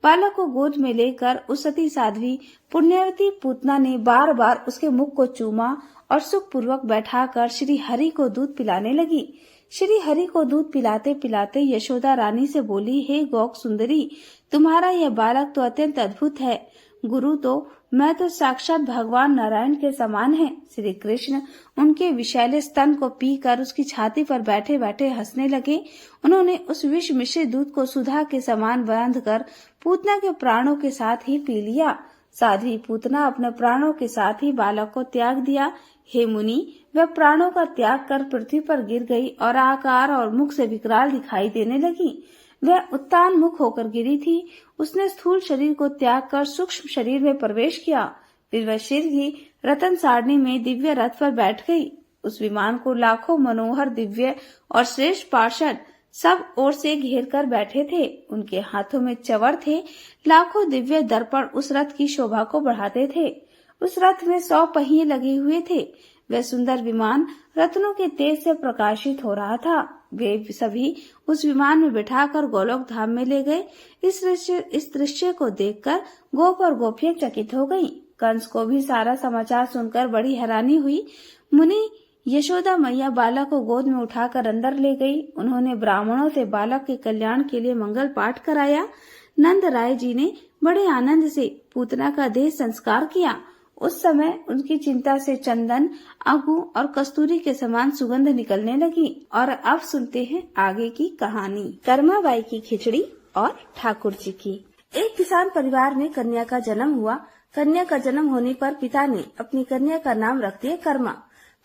बालक को गोद में लेकर उस सती साध्वी पुण्यवती पूतना ने बार बार उसके मुख को चूमा और सुख पूर्वक बैठाकर श्री हरि को दूध पिलाने लगी। श्री हरि को दूध पिलाते पिलाते यशोदा रानी से बोली, हे गौक सुंदरी, तुम्हारा यह बालक तो अत्यंत अद्भुत है। गुरु तो मैं तो साक्षात भगवान नारायण के समान है। श्री कृष्ण उनके विषैले स्तन को पीकर उसकी छाती पर बैठे बैठे हंसने लगे। उन्होंने उस विष मिश्रित दूध को सुधा के समान बांधकर पूतना के प्राणों के साथ ही पी लिया। साध्वी पूतना अपने प्राणों के साथ ही बालक को त्याग दिया। हे मुनि, वह प्राणों का त्याग कर पृथ्वी पर गिर गई और आकार और मुख से विकराल दिखाई देने लगी। वह उत्तान मुख होकर गिरी थी। उसने स्थूल शरीर को त्याग कर सूक्ष्म शरीर में प्रवेश किया। फिर वह शीघ्र ही रतन सारणी में दिव्य रथ पर बैठ गई। उस विमान को लाखों मनोहर दिव्य और श्रेष्ठ पार्षद सब ओर से घेर कर बैठे थे। उनके हाथों में चवर थे। लाखों दिव्य दर्पण उस रथ की शोभा को बढ़ाते थे। उस रथ में 100 पहिए लगे हुए थे। वह सुंदर विमान रत्नों के तेज से प्रकाशित हो रहा था। वे सभी उस विमान में बिठाकर गोलोक धाम में ले गए। इस दृश्य को देखकर गोप और गोपियां चकित हो गईं। कंस को भी सारा समाचार सुनकर बड़ी हैरानी हुई। मुनि यशोदा मैया बालक को गोद में उठाकर अंदर ले गई। उन्होंने ब्राह्मणों से बालक के कल्याण के लिए मंगल पाठ कराया। नंद राय जी ने बड़े आनंद से पूतना का देह संस्कार किया। उस समय उनकी चिंता से चंदन, आगू और कस्तूरी के समान सुगंध निकलने लगी। और अब सुनते हैं आगे की कहानी। कर्माबाई की खिचड़ी और ठाकुर जी की। एक किसान परिवार में कन्या का जन्म हुआ। कन्या का जन्म होने पर पिता ने अपनी कन्या का नाम रख दिया कर्मा।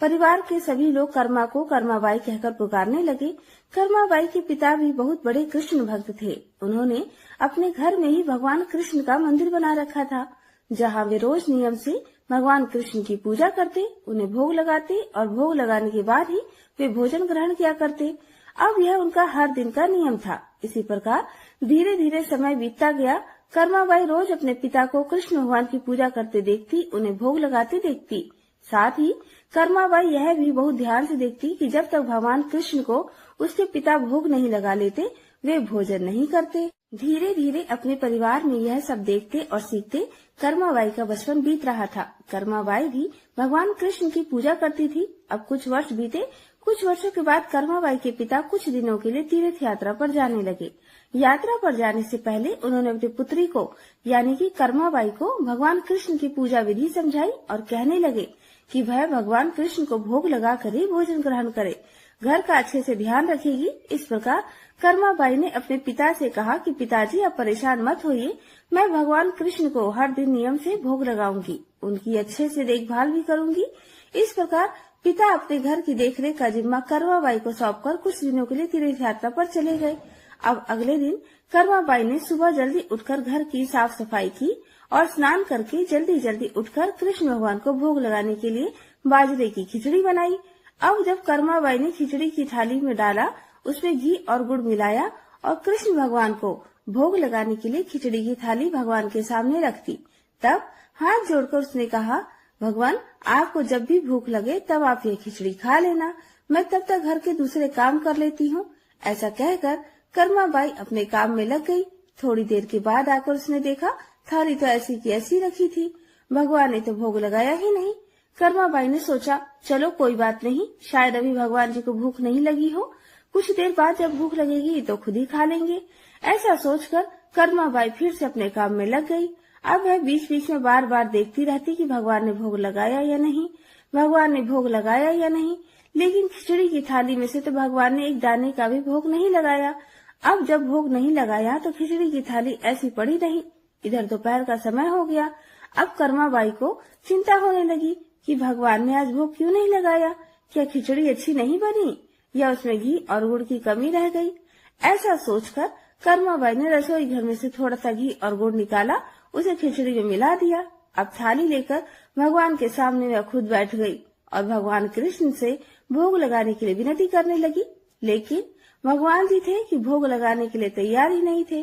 परिवार के सभी लोग कर्मा को कर्माबाई कहकर पुकारने लगे। कर्माबाई के पिता भी बहुत बड़े कृष्ण भक्त थे। उन्होंने अपने घर में ही भगवान कृष्ण का मंदिर बना रखा था, जहाँ वे रोज नियम से भगवान कृष्ण की पूजा करते, उन्हें भोग लगाते और भोग लगाने के बाद ही वे भोजन ग्रहण किया करते। अब यह उनका हर दिन का नियम था। इसी प्रकार धीरे धीरे समय बीतता गया। कर्माबाई रोज अपने पिता को कृष्ण भगवान की पूजा करते देखती, उन्हें भोग लगाते देखती। साथ ही कर्माबाई यह भी बहुत ध्यान से देखती कि जब तक भगवान कृष्ण को उसके पिता भोग नहीं लगा लेते, वे भोजन नहीं करते। धीरे धीरे अपने परिवार में यह सब देखते और सीखते कर्माबाई का बचपन बीत रहा था। कर्माबाई भी भगवान कृष्ण की पूजा करती थी। अब कुछ वर्ष बीते। कुछ वर्षों के बाद कर्माबाई के पिता कुछ दिनों के लिए तीर्थ यात्रा पर जाने लगे। यात्रा पर जाने से पहले उन्होंने अपनी पुत्री को यानी कि कर्माबाई को भगवान कृष्ण की पूजा विधि समझाई और कहने लगे कि वह भगवान कृष्ण को भोग लगा कर ही भोजन ग्रहण करे, घर का अच्छे से ध्यान रखेगी। इस प्रकार कर्माबाई ने अपने पिता से कहा कि पिताजी आप परेशान मत होइए, मैं भगवान कृष्ण को हर दिन नियम से भोग लगाऊंगी, उनकी अच्छे से देखभाल भी करूंगी। इस प्रकार पिता अपने घर की देखरेख का जिम्मा कर्माबाई को सौंपकर कुछ दिनों के लिए तीर्थ यात्रा पर चले गए। अब अगले दिन कर्माबाई ने सुबह जल्दी उठकर घर की साफ सफाई की और स्नान करके जल्दी जल्दी उठकर कृष्ण भगवान को भोग लगाने के लिए बाजरे की खिचड़ी बनाई। अब जब कर्माबाई ने खिचड़ी की थाली में डाला, उसमें घी और गुड़ मिलाया और कृष्ण भगवान को भोग लगाने के लिए खिचड़ी की थाली भगवान के सामने रख दी। तब हाथ जोड़कर उसने कहा, भगवान आपको जब भी भूख लगे तब आप ये खिचड़ी खा लेना, मैं तब तक घर के दूसरे काम कर लेती हूँ। ऐसा कहकर कर्माबाई अपने काम में लग गई। थोड़ी देर के बाद आकर उसने देखा थाली तो ऐसी की ऐसी रखी थी, भगवान ने तो भोग लगाया ही नहीं। कर्माबाई ने सोचा चलो कोई बात नहीं, शायद अभी भगवान जी को भूख नहीं लगी हो, कुछ देर बाद जब भूख लगेगी तो खुद ही खा लेंगे। ऐसा सोचकर कर्माबाई फिर से अपने काम में लग गई। अब वह बीच बीच में बार बार देखती रहती कि भगवान ने भोग लगाया या नहीं, भगवान ने भोग लगाया या नहीं। लेकिन खिचड़ी की थाली में से तो भगवान ने एक दाने का भी भोग नहीं लगाया। अब जब भोग नहीं लगाया तो खिचड़ी की थाली ऐसी पड़ी रही। इधर दोपहर का समय हो गया। अब कर्माबाई को चिंता होने लगी कि भगवान ने आज भोग क्यों नहीं लगाया, क्या खिचड़ी अच्छी नहीं बनी या उसमें घी और गुड़ की कमी रह गई। ऐसा सोचकर कर्माबाई ने रसोई घर में से थोड़ा सा घी और गुड़ निकाला, उसे खिचड़ी में मिला दिया। अब थाली लेकर भगवान के सामने वह खुद बैठ गई और भगवान कृष्ण से भोग लगाने के लिए विनती करने लगी। लेकिन भगवान जी थे कि भोग लगाने के लिए तैयार ही नहीं थे।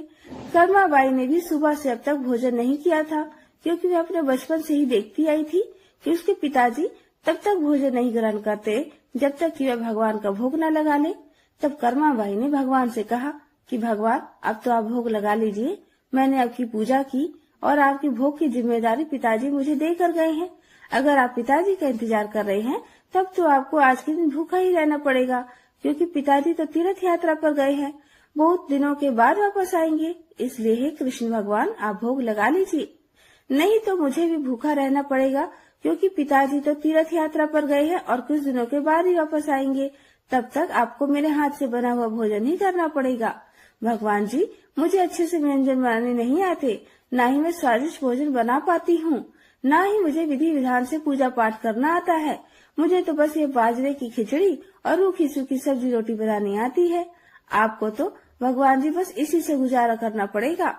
कर्माबाई ने भी सुबह से अब तक भोजन नहीं किया था, क्योंकि वह अपने बचपन से ही देखती आई थी कि उसके पिताजी तब तक भोजन नहीं ग्रहण करते जब तक कि वह भगवान का भोग न लगा ले। तब कर्माबाई ने भगवान से कहा कि भगवान अब तो आप भोग लगा लीजिए, मैंने आपकी पूजा की और आपकी भोग की जिम्मेदारी पिताजी मुझे देकर गए हैं। अगर आप पिताजी का इंतजार कर रहे हैं तब तो आपको आज के दिन भूखा ही रहना पड़ेगा, क्योंकि पिताजी तो तीर्थ यात्रा पर गए हैं, बहुत दिनों के बाद वापस आएंगे। इसलिए हे कृष्ण भगवान आप भोग लगा लीजिए, नहीं तो मुझे भी भूखा रहना पड़ेगा, क्योंकि पिताजी तो तीर्थ यात्रा पर गए हैं और कुछ दिनों के बाद ही वापस आएंगे। तब तक आपको मेरे हाथ से बना हुआ भोजन ही करना पड़ेगा। भगवान जी मुझे अच्छे से व्यंजन बनाने नहीं आते, न ही मैं स्वादिष्ट भोजन बना पाती हूँ, न ही मुझे विधि विधान से पूजा पाठ करना आता है। मुझे तो बस ये बाजरे की खिचड़ी और रूखी सूखी सब्जी रोटी बनानी आती है। आपको तो भगवान जी बस इसी से गुजारा करना पड़ेगा।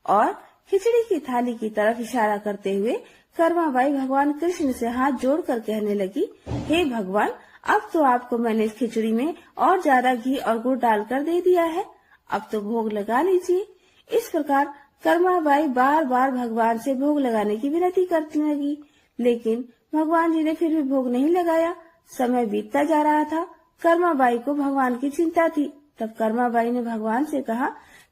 और खिचड़ी की थाली की तरफ इशारा करते हुए कर्माबाई भगवान कृष्ण से हाथ जोड़कर कहने लगी, हे भगवान अब तो आपको मैंने इस खिचड़ी में और ज्यादा घी और गुड़ डालकर दे दिया है, अब तो भोग लगा लीजिए। इस प्रकार कर्माबाई बार बार भगवान से भोग लगाने की विनती करने लगी, लेकिन भगवान जी ने फिर भी भोग नहीं लगाया। समय बीतता जा रहा था। कर्माबाई को भगवान की चिंता थी। तब कर्माबाई ने भगवान से कहा,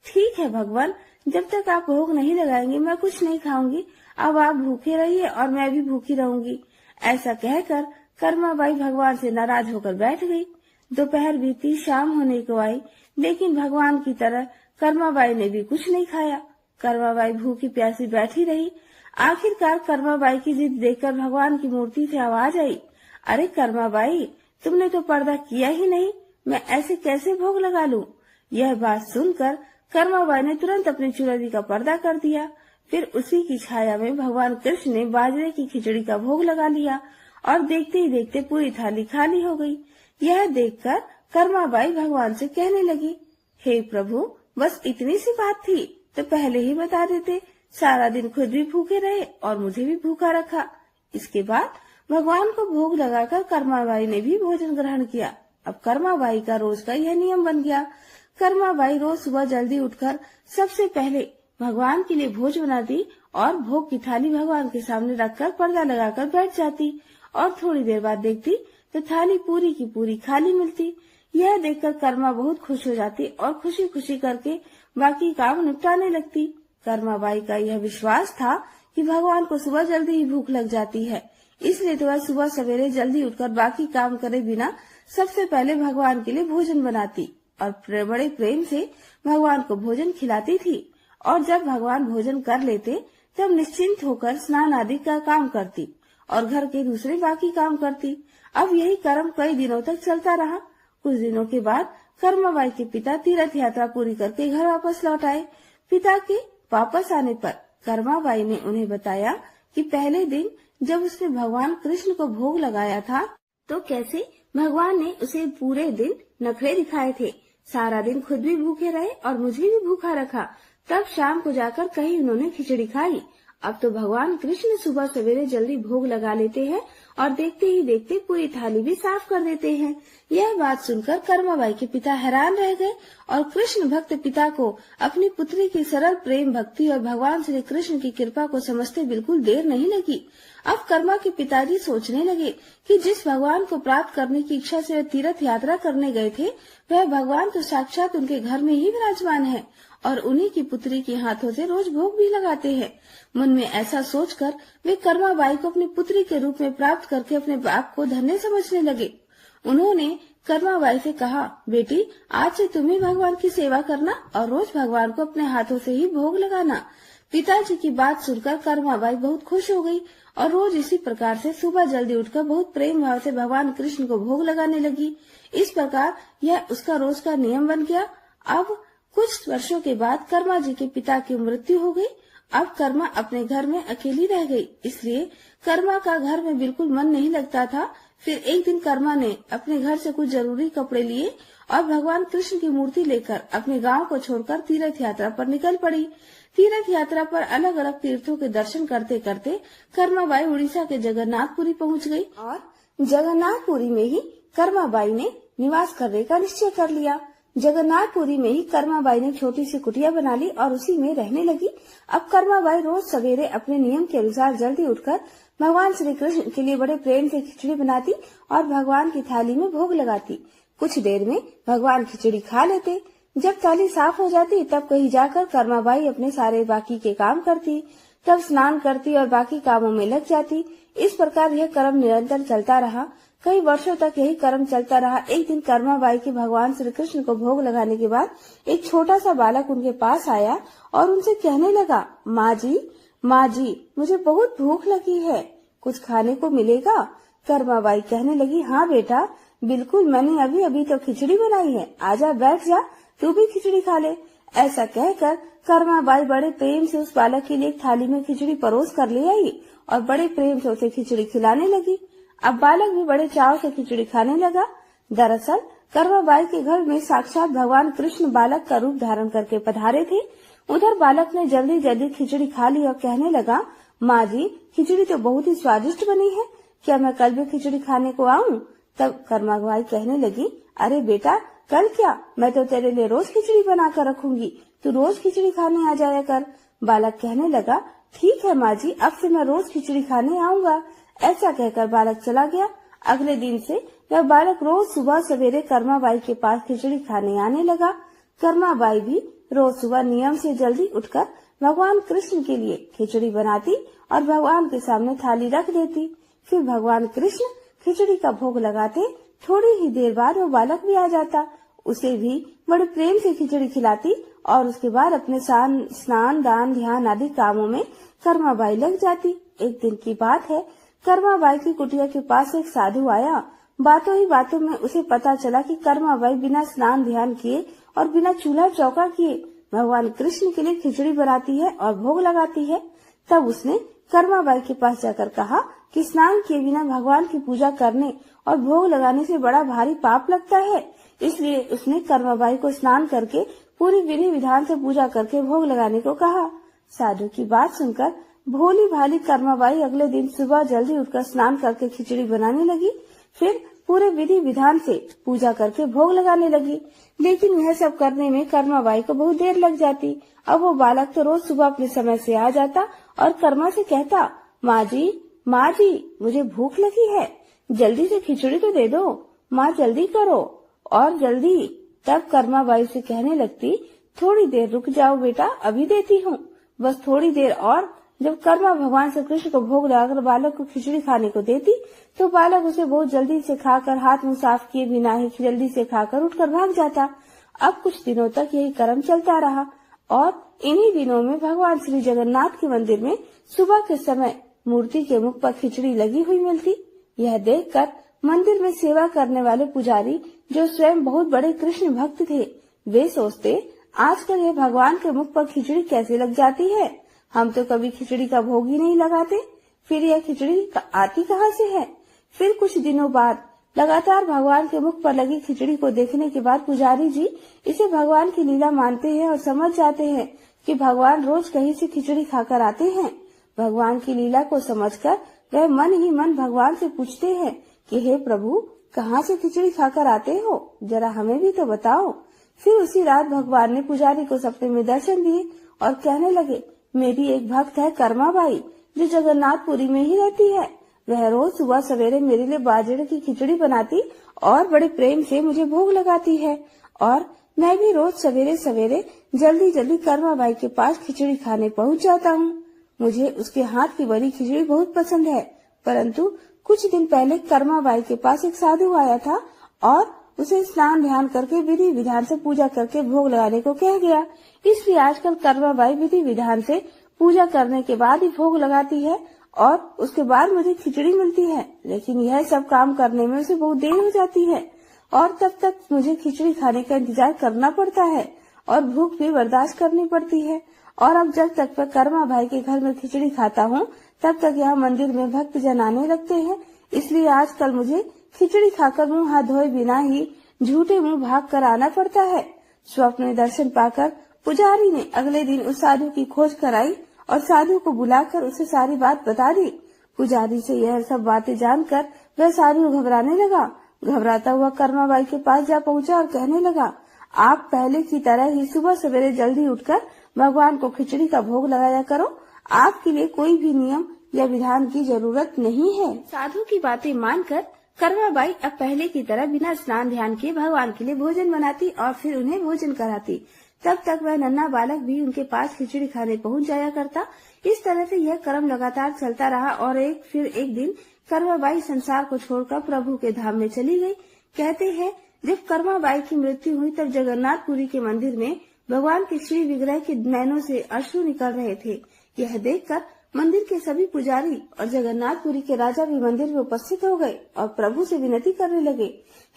ठीक है भगवान, जब तक आप भोग नहीं लगाएंगे मैं कुछ नहीं खाऊंगी, अब आप भूखे रहिए और मैं भी भूखी रहूंगी। ऐसा कहकर कर्माबाई भगवान से नाराज होकर बैठ गई। दोपहर बीती, शाम होने को आई, लेकिन भगवान की तरह कर्माबाई ने भी कुछ नहीं खाया। कर्माबाई भूखी प्यासी बैठी रही। आखिरकार कर्माबाई की जिद देखकर भगवान की मूर्ति से आवाज आई, अरे कर्माबाई तुमने तो पर्दा किया ही नहीं, मैं ऐसे कैसे भोग लगा लूं? यह बात सुनकर कर्माबाई ने तुरंत अपनी चुनरी का पर्दा कर दिया। फिर उसी की छाया में भगवान कृष्ण ने बाजरे की खिचड़ी का भोग लगा लिया और देखते ही देखते पूरी थाली खाली हो गई। यह देखकर कर्माबाई भगवान से कहने लगी, हे प्रभु बस इतनी सी बात थी तो पहले ही बता देते, सारा दिन खुद भी भूखे रहे और मुझे भी भूखा रखा। इसके बाद भगवान को भोग लगाकर कर्माबाई ने भी भोजन ग्रहण किया। अब कर्माबाई का रोज का यह नियम बन गया। कर्माबाई रोज सुबह जल्दी उठकर सबसे पहले भगवान के लिए भोज बनाती और भोग की थाली भगवान के सामने रखकर पर्दा लगाकर बैठ जाती और थोड़ी देर बाद देखती तो थाली पूरी की पूरी खाली मिलती। यह देखकर कर्मा बहुत खुश हो जाती और खुशी खुशी करके बाकी काम निपटाने लगती। कर्मा बाई का यह विश्वास था कि भगवान को सुबह जल्दी ही भूख लग जाती है, इसलिए तो वह सुबह सवेरे जल्दी उठकर बाकी काम करे बिना सबसे पहले भगवान के लिए भोजन बनाती और बड़े प्रेम से भगवान को भोजन खिलाती थी। और जब भगवान भोजन कर लेते तब निश्चिंत होकर स्नान आदि का काम करती और घर के दूसरे बाकी काम करती। अब यही कर्म कई दिनों तक चलता रहा। कुछ दिनों के बाद कर्माबाई के पिता तीर्थ यात्रा पूरी करके घर वापस लौट आए। पिता के वापस आने पर कर्माबाई ने उन्हें बताया कि पहले दिन जब उसने भगवान कृष्ण को भोग लगाया था तो कैसे भगवान ने उसे पूरे दिन नखरे दिखाए थे। सारा दिन खुद भी भूखे रहे और मुझे भी भूखा रखा। तब शाम को जाकर कहीं उन्होंने खिचड़ी खाई। अब तो भगवान कृष्ण सुबह सवेरे जल्दी भोग लगा लेते हैं और देखते ही देखते पूरी थाली भी साफ कर देते हैं। यह बात सुनकर कर्माबाई के पिता हैरान रह गए और कृष्ण भक्त पिता को अपनी पुत्री की सरल प्रेम भक्ति और भगवान श्री कृष्ण की कृपा को समझते बिल्कुल देर नहीं लगी। अब कर्मा के पिताजी सोचने लगे कि जिस भगवान को प्राप्त करने की इच्छा से वे तीर्थ यात्रा करने गए थे, वह भगवान तो साक्षात उनके घर में ही विराजमान है और उन्हीं की पुत्री के हाथों से रोज भोग भी लगाते हैं। मन में ऐसा सोचकर वे कर्माबाई को अपनी पुत्री के रूप में प्राप्त करके अपने बाप को धन्य समझने लगे। उन्होंने कर्माबाई से कहा, बेटी आज से तुम ही भगवान की सेवा करना और रोज भगवान को अपने हाथों से ही भोग लगाना। पिताजी की बात सुनकर कर्माबाई बहुत खुश हो गई और रोज इसी प्रकार से सुबह जल्दी उठकर बहुत प्रेम भाव से भगवान कृष्ण को भोग लगाने लगी। इस प्रकार यह उसका रोज का नियम बन गया। अब कुछ वर्षों के बाद कर्मा जी के पिता की मृत्यु हो गई। अब कर्मा अपने घर में अकेली रह गई, इसलिए कर्मा का घर में बिल्कुल मन नहीं लगता था। फिर एक दिन कर्मा ने अपने घर से कुछ जरूरी कपड़े लिए और भगवान कृष्ण की मूर्ति लेकर अपने गांव को छोड़कर तीर्थ यात्रा पर निकल पड़ी। तीर्थ यात्रा पर अलग अलग तीर्थों के दर्शन करते करते कर्माबाई उड़ीसा के जगन्नाथपुरी पहुंच गई और जगन्नाथपुरी में ही कर्माबाई ने निवास करने का निश्चय कर लिया। जगन्नाथपुरी में ही कर्माबाई ने छोटी सी कुटिया बना ली और उसी में रहने लगी। अब कर्माबाई रोज सवेरे अपने नियम के अनुसार जल्दी उठकर भगवान श्री कृष्ण के लिए बड़े प्रेम से खिचड़ी बनाती और भगवान की थाली में भोग लगाती। कुछ देर में भगवान खिचड़ी खा लेते। जब थाली साफ हो जाती तब कहीं जाकर कर्माबाई अपने सारे बाकी के काम करती, तब स्नान करती और बाकी कामों में लग जाती। इस प्रकार यह कर्म निरंतर चलता रहा। कई वर्षों तक यही कर्म चलता रहा। एक दिन कर्माबाई के भगवान श्री कृष्ण को भोग लगाने के बाद एक छोटा सा बालक उनके पास आया और उनसे कहने लगा, माँ जी मुझे बहुत भूख लगी है, कुछ खाने को मिलेगा? कर्माबाई कहने लगी, हाँ बेटा बिल्कुल, मैंने अभी अभी तो खिचड़ी बनाई है, आजा बैठ जा, तू भी खिचड़ी खा ले। ऐसा कहकर कर्माबाई बड़े प्रेम से उस बालक के लिए एक थाली में खिचड़ी परोस कर ले आई और बड़े प्रेम से उसे खिचड़ी खिलाने लगी। अब बालक भी बड़े चाव से खिचड़ी खाने लगा। दरअसल कर्माबाई के घर में साक्षात भगवान कृष्ण बालक का रूप धारण करके पधारे थे। उधर बालक ने जल्दी जल्दी खिचड़ी खा ली और कहने लगा, माँ जी खिचड़ी तो बहुत ही स्वादिष्ट बनी है, क्या मैं कल भी खिचड़ी खाने को आऊँ? तब कर्माबाई कहने लगी, अरे बेटा कल क्या, मैं तो तेरे लिए रोज खिचड़ी बना कर रखूंगी, तू रोज खिचड़ी खाने आ जाया कर। बालक कहने लगा, ठीक है माँ जी, अब से मैं रोज खिचड़ी खाने आऊंगा। ऐसा कहकर बालक चला गया। अगले दिन से वह बालक रोज सुबह सवेरे कर्माबाई के पास खिचड़ी खाने आने लगा। कर्माबाई भी रोज सुबह नियम से जल्दी उठकर भगवान कृष्ण के लिए खिचड़ी बनाती और भगवान के सामने थाली रख देती। फिर भगवान कृष्ण खिचड़ी का भोग लगाते। थोड़ी ही देर बाद वो बालक भी आ जाता, उसे भी बड़े प्रेम से खिचड़ी खिलाती और उसके बाद अपने स्नान दान ध्यान आदि कामों में कर्माबाई लग जाती। एक दिन की बात है, कर्माबाई की कुटिया के पास एक साधु आया। बातों ही बातों में उसे पता चला कि कर्माबाई बिना स्नान ध्यान किए और बिना चूल्हा चौका किए भगवान कृष्ण के लिए खिचड़ी बनाती है और भोग लगाती है। तब उसने कर्माबाई के पास जाकर कहा कि स्नान किए बिना भगवान की पूजा करने और भोग लगाने से बड़ा भारी पाप लगता है, इसलिए उसने कर्माबाई को स्नान करके पूरी विधि विधान से पूजा करके भोग लगाने को कहा। साधु की बात सुनकर भोली भाली कर्माबाई अगले दिन सुबह जल्दी उठकर स्नान करके खिचड़ी बनाने लगी, फिर पूरे विधि विधान से पूजा करके भोग लगाने लगी। लेकिन यह सब करने में कर्माबाई को बहुत देर लग जाती। अब वो बालक तो रोज सुबह अपने समय से आ जाता और कर्मा से कहता, माँ जी मुझे भूख लगी है, जल्दी से खिचड़ी तो दे दो, माँ जल्दी करो। और जल्दी। तब कर्माबाई से कहने लगती, थोड़ी देर रुक जाओ बेटा, अभी देती हूँ, बस थोड़ी देर और। जब कर्मा भगवान श्री कृष्ण को भोग लगाकर बालक को खिचड़ी खाने को देती तो बालक उसे बहुत जल्दी से खाकर, हाथ मुंह साफ किए बिना ही जल्दी से खाकर उठकर भाग जाता। अब कुछ दिनों तक यही क्रम चलता रहा और इन्हीं दिनों में भगवान श्री जगन्नाथ के मंदिर में सुबह के समय मूर्ति के मुख पर खिचड़ी लगी हुई मिलती। यह देखकर मंदिर में सेवा करने वाले पुजारी, जो स्वयं बहुत बड़े कृष्ण भक्त थे, वे सोचते, आजकल ये भगवान के मुख पर खिचड़ी कैसे लग जाती है, हम तो कभी खिचड़ी का भोग ही नहीं लगाते, फिर यह खिचड़ी आती कहाँ से है। फिर कुछ दिनों बाद लगातार भगवान के मुख पर लगी खिचड़ी को देखने के बाद पुजारी जी इसे भगवान की लीला मानते हैं और समझ जाते हैं कि भगवान रोज कहीं से खिचड़ी खाकर आते हैं। भगवान की लीला को समझकर वह मन ही मन भगवान से पूछते हैं कि हे प्रभु, कहाँ से खिचड़ी खाकर आते हो, जरा हमें भी तो बताओ। फिर उसी रात भगवान ने पुजारी को सपने में दर्शन दिए और कहने लगे, मेरी एक भक्त है कर्माबाई, जो जगन्नाथपुरी में ही रहती है। वह रोज सुबह सवेरे मेरे लिए बाजरे की खिचड़ी बनाती और बड़े प्रेम से मुझे भोग लगाती है, और मैं भी रोज सवेरे सवेरे जल्दी जल्दी कर्माबाई के पास खिचड़ी खाने पहुंच जाता हूँ। मुझे उसके हाथ की बनी खिचड़ी बहुत पसंद है। परंतु कुछ दिन पहले कर्माबाई के पास एक साधु आया था और उसे स्नान ध्यान करके विधि विधान से पूजा करके भोग लगाने को कह गया। इसलिए आजकल कर्माबाई विधि विधान से पूजा करने के बाद ही भोग लगाती है और उसके बाद मुझे खिचड़ी मिलती है। लेकिन यह सब काम करने में उसे बहुत देर हो जाती है और तब तक मुझे खिचड़ी खाने का इंतजार करना पड़ता है और भूख भी बर्दाश्त करनी पड़ती है। और अब जब तक मैं कर्माबाई के घर में खिचड़ी खाता हूँ तब तक यहाँ मंदिर में भक्त जन आने लगते हैं। इसलिए आजकल मुझे खिचड़ी खाकर मुंह हाथ धोए बिना ही झूठे मुंह भाग कर आना पड़ता है। स्वप्न में दर्शन पाकर पुजारी ने अगले दिन उस साधु की खोज कराई और साधु को बुलाकर उसे सारी बात बता दी। पुजारी से यह सब बातें जानकर वह साधु घबराने लगा। घबराता हुआ कर्माबाई के पास जा पहुंचा और कहने लगा, आप पहले की तरह ही सुबह सवेरे जल्दी उठकर भगवान को खिचड़ी का भोग लगाया करो। आपके लिए कोई भी नियम या विधान की जरूरत नहीं है। साधु की बातें मानकर कर्माबाई अब पहले की तरह बिना स्नान ध्यान किए भगवान के लिए भोजन बनाती और फिर उन्हें भोजन कराती। तब तक वह नन्हा बालक भी उनके पास खिचड़ी खाने पहुंच जाया करता। इस तरह से यह क्रम लगातार चलता रहा और एक दिन कर्माबाई संसार को छोड़कर प्रभु के धाम में चली गई। कहते हैं, जब कर्माबाई की मृत्यु हुई तब जगन्नाथपुरी के मंदिर में भगवान के श्री विग्रह के नैनों से अश्रु निकल रहे थे। यह देखकर मंदिर के सभी पुजारी और जगन्नाथपुरी के राजा भी मंदिर में उपस्थित हो गए और प्रभु से विनती करने लगे,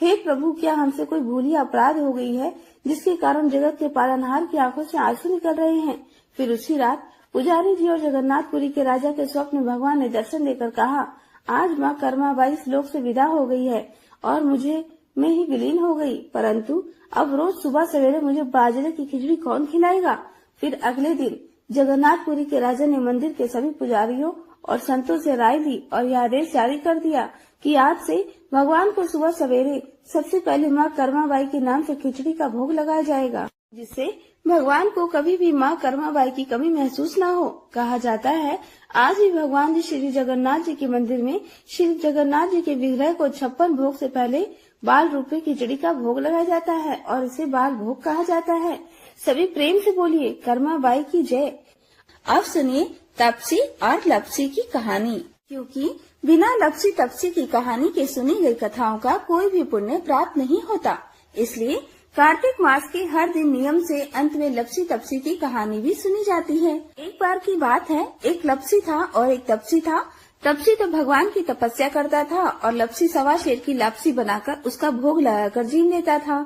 हे प्रभु, क्या हमसे कोई भूल या अपराध हो गई है जिसके कारण जगत के पालनहार की आंखों से आंसू निकल रहे हैं। फिर उसी रात पुजारी जी और जगन्नाथपुरी के राजा के स्वप्न में भगवान ने दर्शन देकर कहा, आज माँ कर्माबाई इस लोक से विदा हो गई है और मुझे में ही विलीन हो गई, परंतु अब रोज सुबह सवेरे मुझे बाजरे की खिचड़ी कौन खिलाएगा। फिर अगले दिन जगन्नाथपुरी के राजा ने मंदिर के सभी पुजारियों और संतों से राय ली और यह आदेश जारी कर दिया कि आज से भगवान को सुबह सवेरे सबसे पहले माँ कर्माबाई के नाम से खिचड़ी का भोग लगाया जाएगा, जिससे भगवान को कभी भी माँ कर्माबाई की कमी महसूस न हो। कहा जाता है, आज भी भगवान जी श्री जगन्नाथ जी के मंदिर में श्री जगन्नाथ जी के विग्रह को 56 भोग से पहले बाल रूप में खिचड़ी का भोग लगाया जाता है और इसे बाल भोग कहा जाता है। सभी प्रेम से बोलिए, कर्माबाई की जय। अब सुनिए तपसी और लपसी की कहानी। क्योंकि बिना लपसी तपसी की कहानी के सुनी गई कथाओं का कोई भी पुण्य प्राप्त नहीं होता, इसलिए कार्तिक मास के हर दिन नियम से अंत में लपसी तपसी की कहानी भी सुनी जाती है। एक बार की बात है, एक लपसी था और एक तपसी था। तपसी तो भगवान की तपस्या करता था और लपसी सवा शेर की लापसी बनाकर उसका भोग लगाकर जीवन लेता था।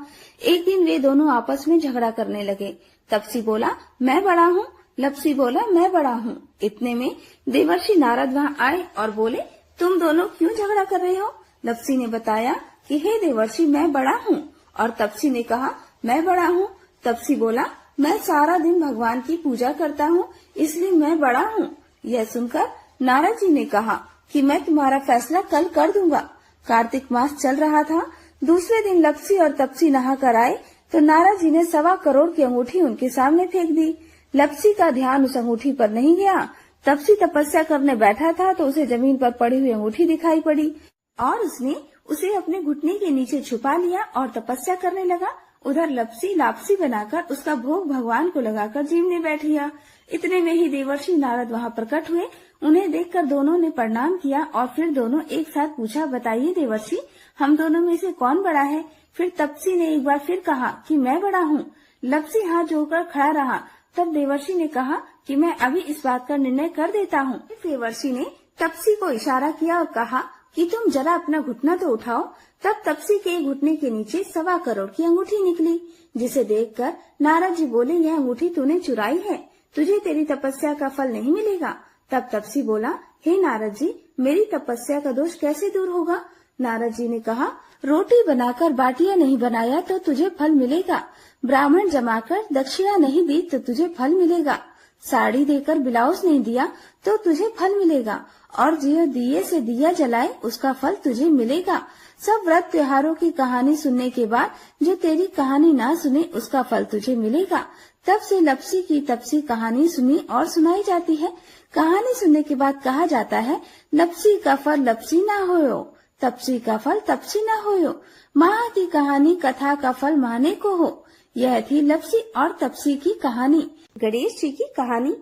एक दिन वे दोनों आपस में झगड़ा करने लगे। तपसी बोला, मैं बड़ा हूँ। लपसी बोला, मैं बड़ा हूँ। इतने में देवर्षि नारद वहाँ आए और बोले, तुम दोनों क्यों झगड़ा कर रहे हो। लपसी ने बताया कि हे देवर्षि, मैं बड़ा हूँ। और तपसी ने कहा, मैं बड़ा हूँ। तपसी बोला, मैं सारा दिन भगवान की पूजा करता हूँ, इसलिए मैं बड़ा हूँ। यह सुनकर नारद जी ने कहा कि मैं तुम्हारा फैसला कल कर दूंगा। कार्तिक मास चल रहा था। दूसरे दिन लपसी और तपसी नहा कर आए तो नारद जी ने 1.25 करोड़ की अंगूठी उनके सामने फेंक दी। लपसी का ध्यान उस अंगूठी पर नहीं गया। तपसी तपस्या करने बैठा था तो उसे जमीन पर पड़ी हुई अंगूठी दिखाई पड़ी और उसने उसे अपने घुटने के नीचे छुपा लिया और तपस्या करने लगा। उधर लपसी लापसी बनाकर उसका भोग भगवान को लगाकर जीवने बैठ गया। इतने में ही देवर्षि नारद वहाँ प्रकट हुए। उन्हें देखकर दोनों ने प्रणाम किया और फिर दोनों एक साथ पूछा, बताइए देवर्षि, हम दोनों में से कौन बड़ा है? फिर तपसी ने एक बार फिर कहा कि मैं बड़ा हूँ। लपसी हाथ जोड़कर खड़ा रहा। तब देवर्षि ने कहा कि मैं अभी इस बात का निर्णय कर देता हूँ। देवर्षि ने तपसी को इशारा किया और कहा कि तुम जरा अपना घुटना तो उठाओ। तब तपसी के घुटने के नीचे 1.25 करोड़ की अंगूठी निकली, जिसे देखकर नारद जी बोले, यह अंगूठी तूने चुराई है, तुझे तेरी तपस्या का फल नहीं मिलेगा। तब तपसी बोला, हे नारद जी, मेरी तपस्या का दोष कैसे दूर होगा? नारद जी ने कहा, रोटी बनाकर बाटियां नहीं बनाया तो तुझे फल मिलेगा, ब्राह्मण जमाकर दक्षिणा नहीं दी तो तुझे फल मिलेगा, साड़ी देकर ब्लाउज नहीं दिया तो तुझे फल मिलेगा, और जो दिए से दिया जलाए उसका फल तुझे मिलेगा। सब व्रत त्योहारों की कहानी सुनने के बाद जो तेरी कहानी ना सुने उसका फल तुझे मिलेगा। तब से लपसी की तपसी कहानी सुनी और सुनाई जाती है। कहानी सुनने के बाद कहा जाता है, लपसी का फल लपसी ना होयो, तपसी का फल तपसी ना होयो, माँ की कहानी कथा का फल माने को हो। यह थी लपसी और तपसी की कहानी। गणेश जी की कहानी।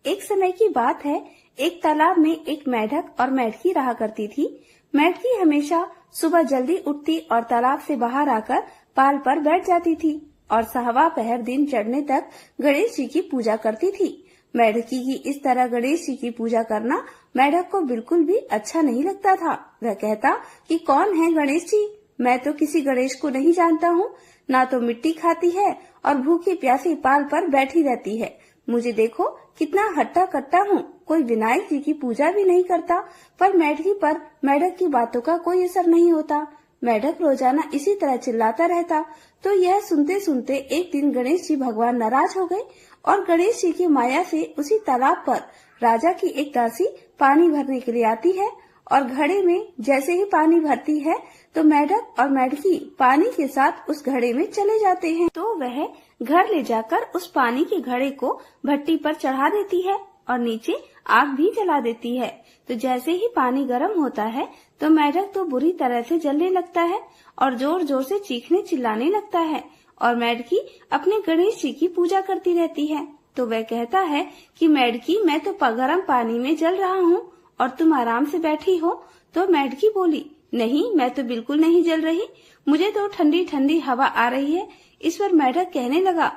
एक समय की बात है, एक तालाब में एक मेढक और मेढकी रहा करती थी। मेढकी हमेशा सुबह जल्दी उठती और तालाब से बाहर आकर पाल पर बैठ जाती थी और 6वां पहर दिन चढ़ने तक गणेश जी की पूजा करती थी। मेढकी की इस तरह गणेश जी की पूजा करना मेढक को बिल्कुल भी अच्छा नहीं लगता था। वह कहता कि कौन है गणेश जी? मैं तो किसी गणेश को नहीं जानता हूँ, ना तो मिट्टी खाती है और भूखी प्यासी पाल पर बैठी रहती है। मुझे देखो कितना हट्टा कट्टा हूँ, कोई विनायक जी की पूजा भी नहीं करता, पर मेढकी पर मेढक की बातों का कोई असर नहीं होता। मेढक रोजाना इसी तरह चिल्लाता रहता। तो यह सुनते सुनते एक दिन गणेश जी भगवान नाराज हो गए और गणेश जी की माया से उसी तालाब पर राजा की एक दासी पानी भरने के लिए आती है और घड़े में जैसे ही पानी भरती है तो मेढक और मेढकी पानी के साथ उस घड़े में चले जाते हैं। तो वह घर ले जाकर उस पानी के घड़े को भट्टी पर चढ़ा देती है और नीचे आग भी जला देती है। तो जैसे ही पानी गर्म होता है तो मेढक तो बुरी तरह से जलने लगता है और जोर जोर से चीखने चिल्लाने लगता है और मेढकी अपने गणेश जी की पूजा करती रहती है। तो वह कहता है कि मेढकी, मैं तो गर्म पानी में जल रहा हूँ और तुम आराम से बैठी हो। तो मेढकी बोली, नहीं, मैं तो बिल्कुल नहीं जल रही, मुझे तो ठंडी ठंडी हवा आ रही है। इस पर मेढक कहने लगा,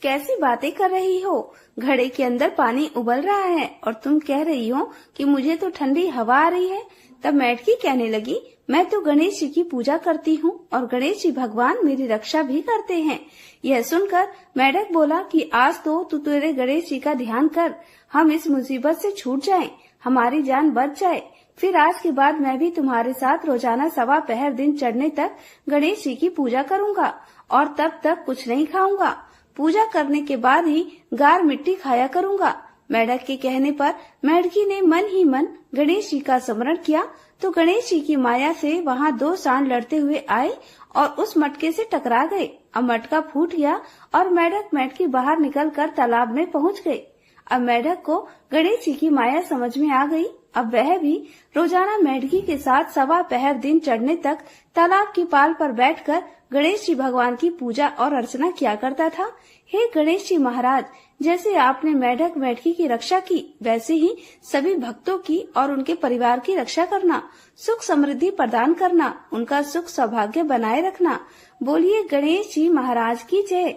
कैसी बातें कर रही हो, घड़े के अंदर पानी उबल रहा है और तुम कह रही हो कि मुझे तो ठंडी हवा आ रही है। तब मेढकी कहने लगी, मैं तो गणेश जी की पूजा करती हूँ और गणेश जी भगवान मेरी रक्षा भी करते हैं। यह सुनकर मेढक बोला कि आज तो तू तेरे गणेश जी का ध्यान कर, हम इस मुसीबत से छूट जाएं, हमारी जान बच जाए। फिर आज के बाद मैं भी तुम्हारे साथ रोजाना 1.25 पहर दिन चढ़ने तक गणेश जी की पूजा करूंगा और तब तक कुछ नहीं खाऊंगा। पूजा करने के बाद ही गार मिट्टी खाया करूंगा। मेढक के कहने पर मेढकी ने मन ही मन गणेश जी का स्मरण किया। तो गणेश जी की माया से वहाँ 2 सांड लड़ते हुए आए और उस मटके से टकरा गए। अब मटका फूट गया और मेढकी बाहर निकलकर तालाब में पहुँच गए। अब मेढक को गणेश जी की माया समझ में आ गई। अब वह भी रोजाना मेढकी के साथ 1.25 पहर दिन चढ़ने तक तालाब की पाल पर बैठकर गणेश जी भगवान की पूजा और अर्चना किया करता था। हे गणेश जी महाराज, जैसे आपने मेढक मेढकी की रक्षा की, वैसे ही सभी भक्तों की और उनके परिवार की रक्षा करना, सुख समृद्धि प्रदान करना, उनका सुख सौभाग्य बनाए रखना। बोलिए गणेश जी महाराज की जय।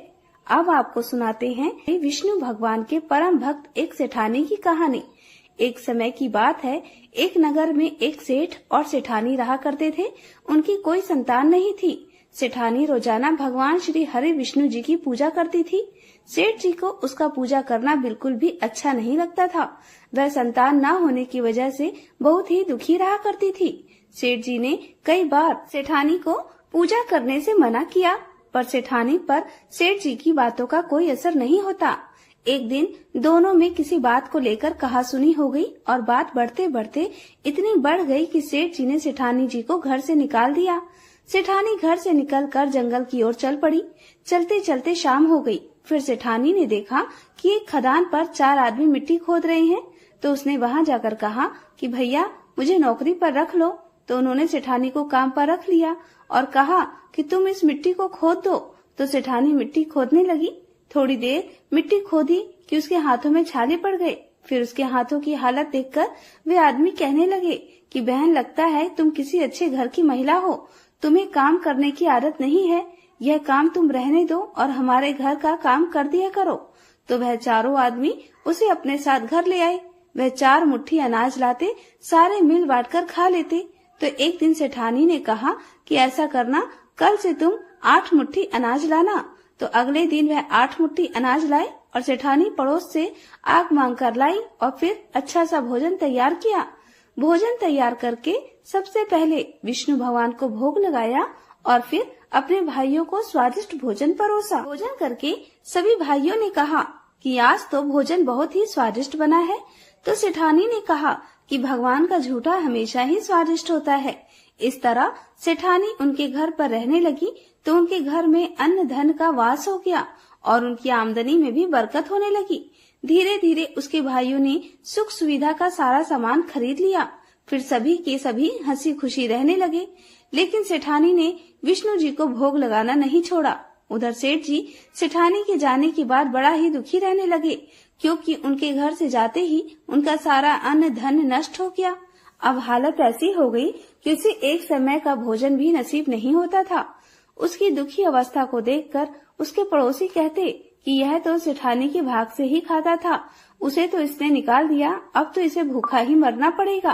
अब आपको सुनाते हैं विष्णु भगवान के परम भक्त एक सेठानी की कहानी। एक समय की बात है, एक नगर में एक सेठ और सेठानी रहा करते थे। उनकी कोई संतान नहीं थी। सेठानी रोजाना भगवान श्री हरि विष्णु जी की पूजा करती थी। सेठ जी को उसका पूजा करना बिल्कुल भी अच्छा नहीं लगता था। वह संतान न होने की वजह से बहुत ही दुखी रहा करती थी। सेठ जी ने कई बार सेठानी को पूजा करने से मना किया, पर सेठानी पर सेठ जी की बातों का कोई असर नहीं होता। एक दिन दोनों में किसी बात को लेकर कहासुनी हो गई और बात बढ़ते बढ़ते इतनी बढ़ गई कि सेठ जी ने सेठानी जी को घर से निकाल दिया। सेठानी घर से निकलकर जंगल की ओर चल पड़ी। चलते चलते शाम हो गई। फिर सेठानी ने देखा कि एक खदान पर 4 आदमी मिट्टी खोद रहे हैं। तो उसने वहां जाकर कहा कि भैया, मुझे नौकरी पर रख लो, तो उन्होंने सेठानी को काम पर रख लिया और कहा कि तुम इस मिट्टी को खोद दो। तो सेठानी मिट्टी खोदने लगी। थोड़ी देर मिट्टी खोदी कि उसके हाथों में छाले पड़ गए। फिर उसके हाथों की हालत देखकर वे आदमी कहने लगे कि बहन, लगता है तुम किसी अच्छे घर की महिला हो, तुम्हें काम करने की आदत नहीं है, यह काम तुम रहने दो और हमारे घर का काम कर दिया करो। तो वह चारों आदमी उसे अपने साथ घर ले आए। वह 4 मुट्ठी अनाज लाते, सारे मिल बांट कर खा लेते। तो एक दिन सेठानी ने कहा कि ऐसा करना, कल से तुम 8 मुट्ठी अनाज लाना। तो अगले दिन वह 8 मुट्ठी अनाज लाए और सेठानी पड़ोस से आग मांग कर लाई और फिर अच्छा सा भोजन तैयार किया। भोजन तैयार करके सबसे पहले विष्णु भगवान को भोग लगाया और फिर अपने भाइयों को स्वादिष्ट भोजन परोसा। भोजन करके सभी भाइयों ने कहा कि आज तो भोजन बहुत ही स्वादिष्ट बना है। तो सेठानी ने कहा कि भगवान का झूठा हमेशा ही स्वादिष्ट होता है। इस तरह सेठानी उनके घर पर रहने लगी तो उनके घर में अन्न धन का वास हो गया और उनकी आमदनी में भी बरकत होने लगी। धीरे धीरे उसके भाइयों ने सुख सुविधा का सारा सामान खरीद लिया। फिर सभी के सभी हंसी खुशी रहने लगे। लेकिन सेठानी ने विष्णु जी को भोग लगाना नहीं छोड़ा। उधर सेठ जी सेठानी के जाने के बाद बड़ा ही दुखी रहने लगे, क्योंकि उनके घर से जाते ही उनका सारा अन्न धन नष्ट हो गया। अब हालत ऐसी हो गई कि उसे एक समय का भोजन भी नसीब नहीं होता था। उसकी दुखी अवस्था को देखकर उसके पड़ोसी कहते कि यह तो सेठानी के भाग से ही खाता था, उसे तो इसने निकाल दिया, अब तो इसे भूखा ही मरना पड़ेगा।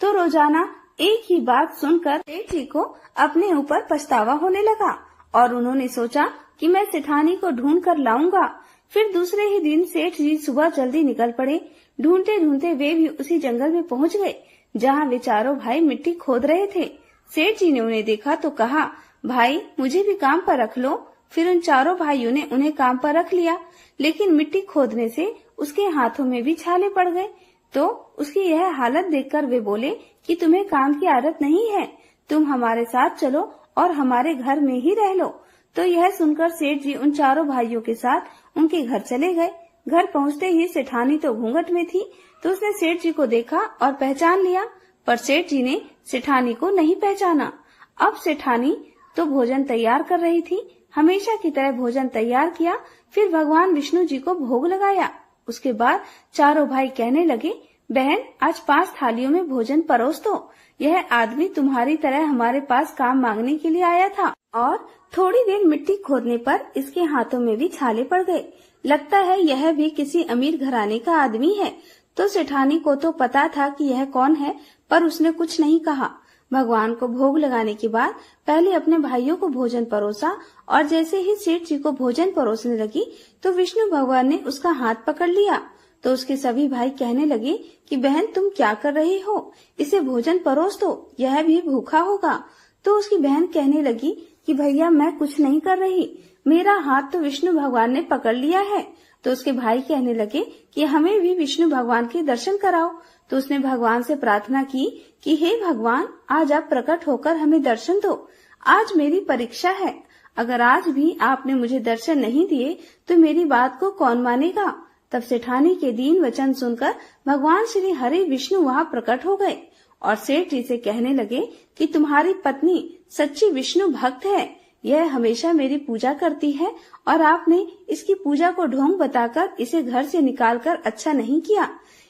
तो रोजाना एक ही बात सुनकर सेठ जी को अपने ऊपर पछतावा होने लगा और उन्होंने सोचा कि मैं सेठानी को ढूंढ कर लाऊंगा। फिर दूसरे ही दिन सेठ जी सुबह जल्दी निकल पड़े। ढूंढते ढूंढते वे भी उसी जंगल में पहुंच गए जहाँ वे चारों भाई मिट्टी खोद रहे थे। सेठ जी ने उन्हें देखा तो कहा, भाई मुझे भी काम पर रख लो। फिर उन चारों भाइयों ने उन्हें काम पर रख लिया, लेकिन मिट्टी खोदने से उसके हाथों में भी छाले पड़ गए। तो उसकी यह हालत देखकर वे बोले कि तुम्हें काम की आदत नहीं है, तुम हमारे साथ चलो और हमारे घर में ही रह लो। तो यह सुनकर सेठ जी उन चारों भाइयों के साथ उनके घर चले गए। घर पहुंचते ही सेठानी तो घूंघट में थी, तो उसने सेठ जी को देखा और पहचान लिया, पर सेठ जी ने सेठानी को नहीं पहचाना। अब सेठानी तो भोजन तैयार कर रही थी। हमेशा की तरह भोजन तैयार किया, फिर भगवान विष्णु जी को भोग लगाया। उसके बाद चारों भाई कहने लगे, बहन आज 5 थालियों में भोजन परोस दो। यह आदमी तुम्हारी तरह हमारे पास काम मांगने के लिए आया था और थोड़ी देर मिट्टी खोदने पर इसके हाथों में भी छाले पड़ गए। लगता है यह भी किसी अमीर घराने का आदमी है। तो सेठानी को तो पता था कि यह कौन है, पर उसने कुछ नहीं कहा। भगवान को भोग लगाने के बाद पहले अपने भाइयों को भोजन परोसा और जैसे ही सेठ जी को भोजन परोसने लगी तो विष्णु भगवान ने उसका हाथ पकड़ लिया। तो उसके सभी भाई कहने लगे कि बहन तुम क्या कर रही हो, इसे भोजन परोस दो, यह भी भूखा होगा। तो उसकी बहन कहने लगी कि भैया मैं कुछ नहीं कर रही, मेरा हाथ तो विष्णु भगवान ने पकड़ लिया है। तो उसके भाई कहने लगे कि हमें भी विष्णु भगवान के दर्शन कराओ। तो उसने भगवान से प्रार्थना की कि हे भगवान, आज आप प्रकट होकर हमें दर्शन दो। आज मेरी परीक्षा है, अगर आज भी आपने मुझे दर्शन नहीं दिए तो मेरी बात को कौन मानेगा। तब सेठानी के दीन वचन सुनकर भगवान श्री हरि विष्णु वहाँ प्रकट हो गए और सेठ जी से कहने लगे कि तुम्हारी पत्नी सच्ची विष्णु भक्त है, यह हमेशा मेरी पूजा करती है और आपने इसकी पूजा को ढोंग बताकर इसे घर से निकालकर अच्छा नहीं किया।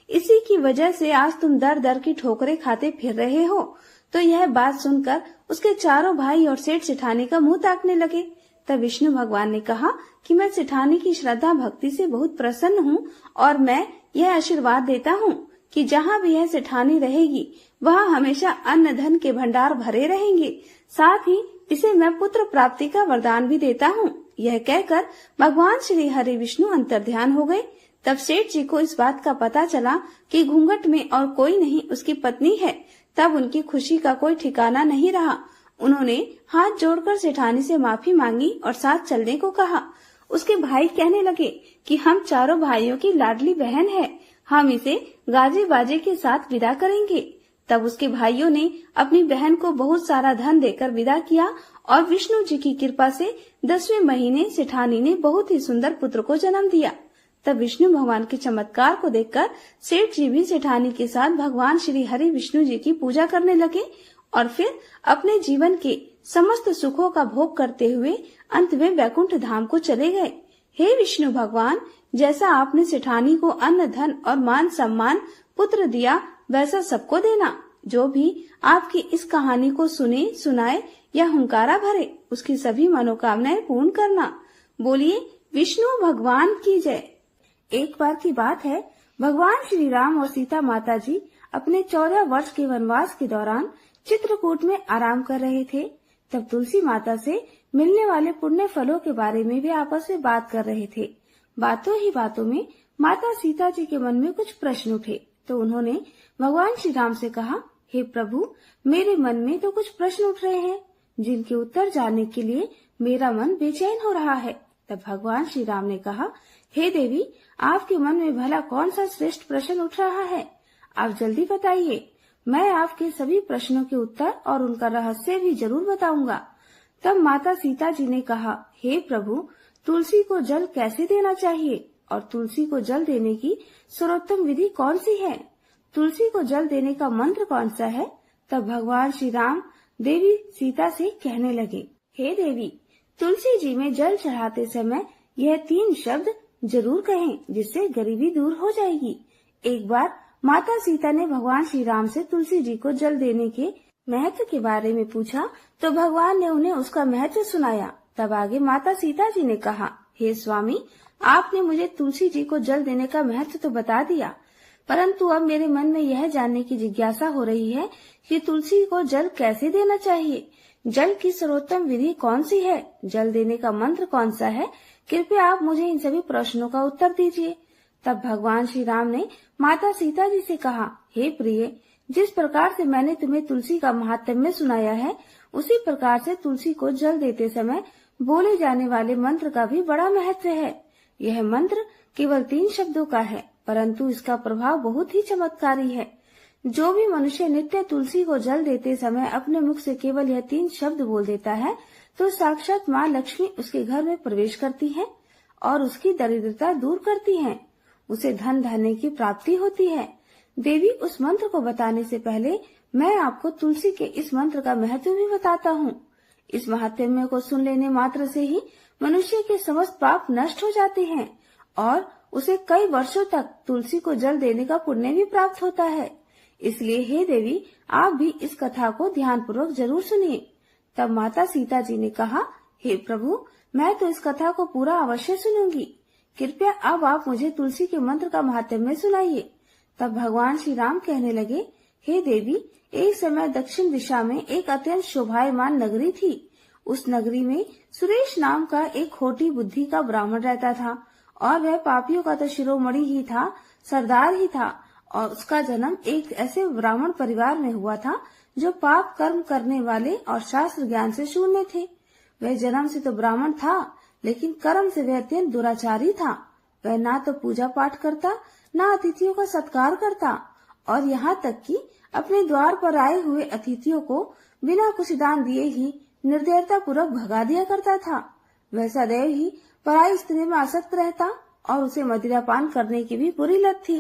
इसी की वजह से आज तुम दर दर की ठोकरें खाते फिर रहे हो। तो यह बात सुनकर उसके चारों भाई और सेठ सेठानी का मुंह ताकने लगे। तब विष्णु भगवान ने कहा कि मैं सेठानी की श्रद्धा भक्ति से बहुत प्रसन्न हूँ और मैं यह आशीर्वाद देता हूँ कि जहाँ भी यह सेठानी रहेगी वहाँ हमेशा अन्न धन के भंडार भरे रहेंगे। साथ ही इसे मैं पुत्र प्राप्ति का वरदान भी देता हूँ। यह कहकर भगवान श्री हरि विष्णु अंतर्ध्यान हो गए। तब सेठ जी को इस बात का पता चला कि घूंघट में और कोई नहीं उसकी पत्नी है। तब उनकी खुशी का कोई ठिकाना नहीं रहा। उन्होंने हाथ जोड़कर सेठानी से माफी मांगी और साथ चलने को कहा। उसके भाई कहने लगे कि हम चारों भाइयों की लाडली बहन है, हम इसे गाजे बाजे के साथ विदा करेंगे। तब उसके भाइयों ने अपनी बहन को बहुत सारा धन देकर विदा किया और विष्णु जी की कृपा से 10वें महीने सेठानी ने बहुत ही सुंदर पुत्र को जन्म दिया। तब विष्णु भगवान के चमत्कार को देखकर सेठ जी भी सेठानी के साथ भगवान श्री हरि विष्णु जी की पूजा करने लगे और फिर अपने जीवन के समस्त सुखों का भोग करते हुए अंत में वैकुंठ धाम को चले गए। हे विष्णु भगवान, जैसा आपने सेठानी को अन्न धन और मान सम्मान पुत्र दिया, वैसा सबको देना। जो भी आपकी इस कहानी को सुने, सुनाए या हुंकारा भरे, उसकी सभी मनोकामनाएं पूर्ण करना। बोलिए विष्णु भगवान की जय। एक बार की बात है, भगवान श्री राम और सीता माता जी अपने 14 वर्ष के वनवास के दौरान चित्रकूट में आराम कर रहे थे। तब तुलसी माता से मिलने वाले पुण्य फलों के बारे में भी आपस में बात कर रहे थे। बातों ही बातों में माता सीता जी के मन में कुछ प्रश्न उठे, तो उन्होंने भगवान श्री राम से कहा, हे प्रभु, मेरे मन में तो कुछ प्रश्न उठ रहे हैं जिनके उत्तर जानने के लिए मेरा मन बेचैन हो रहा है। तब भगवान श्री राम ने कहा, हे देवी, आपके मन में भला कौन सा श्रेष्ठ प्रश्न उठ रहा है? आप जल्दी बताइए, मैं आपके सभी प्रश्नों के उत्तर और उनका रहस्य भी जरूर बताऊंगा। तब माता सीता जी ने कहा, हे प्रभु, तुलसी को जल कैसे देना चाहिए और तुलसी को जल देने की सर्वोत्तम विधि कौन सी है? तुलसी को जल देने का मंत्र कौन सा है? तब भगवान श्री राम देवी सीता से कहने लगे, हे देवी, तुलसी जी में जल चढ़ाते समय यह 3 शब्द जरूर कहें, जिससे गरीबी दूर हो जाएगी। एक बार माता सीता ने भगवान श्री राम से तुलसी जी को जल देने के महत्व के बारे में पूछा, तो भगवान ने उन्हें उसका महत्व सुनाया। तब आगे माता सीता जी ने कहा, हे स्वामी, आपने मुझे तुलसी जी को जल देने का महत्व तो बता दिया, परंतु अब मेरे मन में यह जानने की जिज्ञासा हो रही है कि तुलसी को जल कैसे देना चाहिए। जल की सर्वोत्तम विधि कौन सी है? जल देने का मंत्र कौन सा है? कृपया आप मुझे इन सभी प्रश्नों का उत्तर दीजिए। तब भगवान श्री राम ने माता सीता जी से कहा, हे प्रिय, जिस प्रकार से मैंने तुम्हें तुलसी का महात्म्य सुनाया है, उसी प्रकार से तुलसी को जल देते समय बोले जाने वाले मंत्र का भी बड़ा महत्व है। यह मंत्र केवल 3 शब्दों का है, परंतु इसका प्रभाव बहुत ही चमत्कारी है। जो भी मनुष्य नित्य तुलसी को जल देते समय अपने मुख से केवल यह 3 शब्द बोल देता है, तो साक्षात माँ लक्ष्मी उसके घर में प्रवेश करती है और उसकी दरिद्रता दूर करती है। उसे धन धान्य की प्राप्ति होती है। देवी, उस मंत्र को बताने से पहले मैं आपको तुलसी के इस मंत्र का महत्व भी बताता हूँ। इस महात्म्य को सुन लेने मात्र से ही मनुष्य के समस्त पाप नष्ट हो जाते हैं और उसे कई वर्षों तक तुलसी को जल देने का पुण्य भी प्राप्त होता है। इसलिए हे देवी, आप भी इस कथा को ध्यान पूर्वक जरूर सुनिए। तब माता सीता जी ने कहा, हे प्रभु, मैं तो इस कथा को पूरा अवश्य सुनूंगी। कृपया अब आप मुझे तुलसी के मंत्र का महात्म्य सुनाइए। तब भगवान श्री राम कहने लगे, हे देवी, एक समय दक्षिण दिशा में एक अत्यंत शोभायमान नगरी थी। उस नगरी में सुरेश नाम का एक खोटी बुद्धि का ब्राह्मण रहता था और वह पापियों का तो शिरोमणि ही था, सरदार ही था। और उसका जन्म एक ऐसे ब्राह्मण परिवार में हुआ था जो पाप कर्म करने वाले और शास्त्र ज्ञान से शून्य थे। वह जन्म से तो ब्राह्मण था, लेकिन कर्म से वह अत्यंत दुराचारी था। वह ना तो पूजा पाठ करता, ना अतिथियों का सत्कार करता और यहाँ तक कि अपने द्वार पर आए हुए अतिथियों को बिना कुछ दान दिए ही निर्दयता पूर्वक भगा दिया करता था। वह सदैव ही पराई स्त्री में आसक्त रहता और उसे मदिरापान करने की भी बुरी लत थी।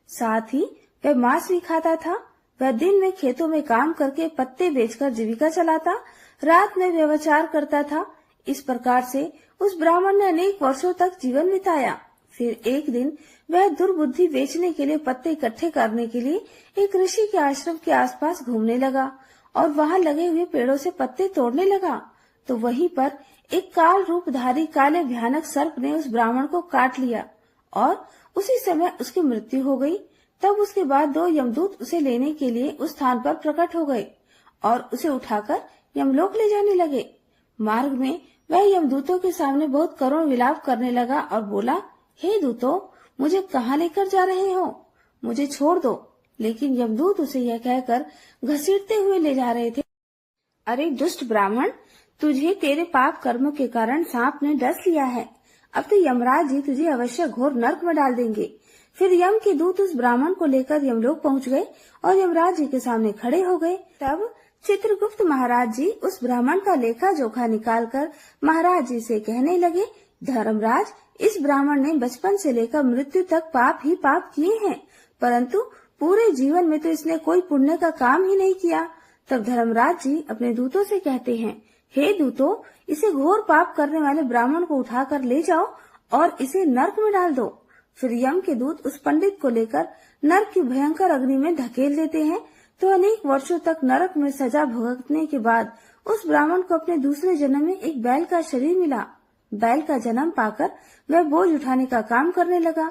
साथ ही वह मांस भी खाता था। वह दिन में खेतों में काम करके पत्ते बेचकर जीविका चलाता, रात में व्यभिचार करता था। इस प्रकार से उस ब्राह्मण ने अनेक वर्षों तक जीवन बिताया। फिर एक दिन वह दुर्बुद्धि बेचने के लिए पत्ते इकट्ठे करने के लिए एक ऋषि के आश्रम के आसपास घूमने लगा और वहां लगे हुए पेड़ों से पत्ते तोड़ने लगा। तो वहीं पर एक काल रूपधारी काले भयानक सर्प ने उस ब्राह्मण को काट लिया और उसी समय उसकी मृत्यु हो गई। तब उसके बाद 2 यमदूत उसे लेने के लिए उस स्थान पर प्रकट हो गए और उसे उठाकर यमलोक ले जाने लगे। मार्ग में वह यमदूतों के सामने बहुत करुण विलाप करने लगा और बोला, हे दूतों, मुझे कहाँ लेकर जा रहे हो? मुझे छोड़ दो। लेकिन यमदूत उसे यह कहकर घसीटते हुए ले जा रहे थे, अरे दुष्ट ब्राह्मण, तुझे तेरे पाप कर्मों के कारण सांप ने डस लिया है। अब तो यमराज जी तुझे अवश्य घोर नर्क में डाल देंगे। फिर यम के दूत उस ब्राह्मण को लेकर यमलोक पहुंच गए और यमराज जी के सामने खड़े हो गए। तब चित्रगुप्त महाराज जी उस ब्राह्मण का लेखा जोखा निकालकर महाराज जी से कहने लगे, धर्मराज, इस ब्राह्मण ने बचपन से लेकर मृत्यु तक पाप ही पाप किए हैं, परंतु पूरे जीवन में तो इसने कोई पुण्य का काम ही नहीं किया। तब धर्मराज जी अपने दूतों से कहते हैं, हे दूतों, इसे घोर पाप करने वाले ब्राह्मण को उठाकर ले जाओ और इसे नरक में डाल दो। फिर यम के दूत उस पंडित को लेकर नरक की भयंकर अग्नि में धकेल देते हैं। तो अनेक वर्षों तक नरक में सजा भुगतने के बाद उस ब्राह्मण को अपने दूसरे जन्म में एक बैल का शरीर मिला। बैल का जन्म पाकर वह बोझ उठाने का काम करने लगा।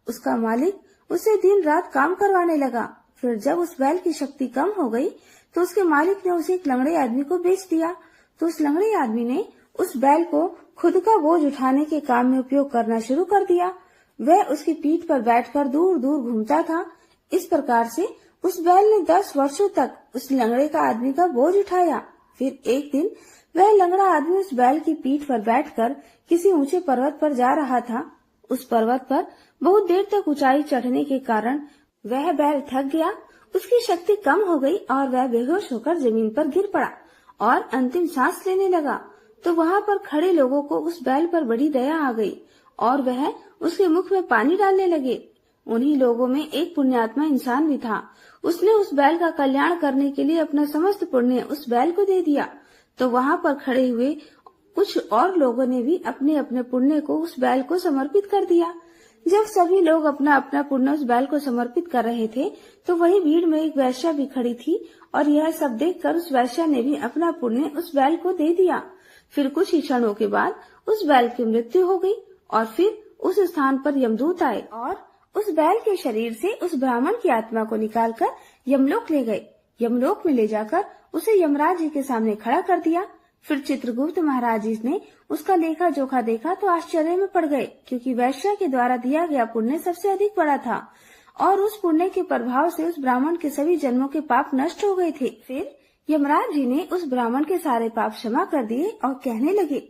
उसका मालिक उसे दिन रात काम करवाने लगा। फिर जब उस बैल की शक्ति कम हो गई तो उसके मालिक ने उसे एक लंगड़े आदमी को बेच दिया। तो उस लंगड़े आदमी ने उस बैल को खुद का बोझ उठाने के काम में उपयोग करना शुरू कर दिया। वह उसकी पीठ पर बैठकर दूर दूर घूमता था। इस प्रकार से उस बैल ने 10 वर्षों तक उस लंगड़े का आदमी का बोझ उठाया। फिर एक दिन वह लंगड़ा आदमी उस बैल की पीठ पर बैठकर किसी ऊंचे पर्वत पर जा रहा था। उस पर्वत पर बहुत देर तक ऊंचाई चढ़ने के कारण वह बैल थक गया, उसकी शक्ति कम हो गई और वह बेहोश होकर जमीन पर गिर पड़ा और अंतिम सांस लेने लगा। तो वहाँ पर खड़े लोगों को उस बैल पर बड़ी दया आ गई और वह उसके मुख में पानी डालने लगे। उन्हीं लोगों में एक पुण्यात्मा इंसान भी था। उसने उस बैल का कल्याण करने के लिए अपना समस्त पुण्य उस बैल को दे दिया। तो वहाँ पर खड़े हुए कुछ और लोगों ने भी अपने अपने पुण्य को उस बैल को समर्पित कर दिया। जब सभी लोग अपना अपना पुण्य उस बैल को समर्पित कर रहे थे तो वही भीड़ में एक वैश्या भी खड़ी थी और यह सब देखकर उस वैश्या ने भी अपना पुण्य उस बैल को दे दिया। फिर कुछ ही क्षणों के बाद उस बैल की मृत्यु हो गई और फिर उस स्थान पर यमदूत आए और उस बैल के शरीर से उस ब्राह्मण की आत्मा को निकालकर यमलोक ले गए। यमलोक में ले जाकर उसे यमराज जी के सामने खड़ा कर दिया। फिर चित्रगुप्त महाराज जी ने उसका लेखा जोखा देखा तो आश्चर्य में पड़ गए, क्योंकि वैश्या के द्वारा दिया गया पुण्य सबसे अधिक बड़ा था और उस पुण्य के प्रभाव से उस ब्राह्मण के सभी जन्मों के पाप नष्ट हो गए थे। फिर यमराज जी ने उस ब्राह्मण के सारे पाप क्षमा कर दिए और कहने लगे,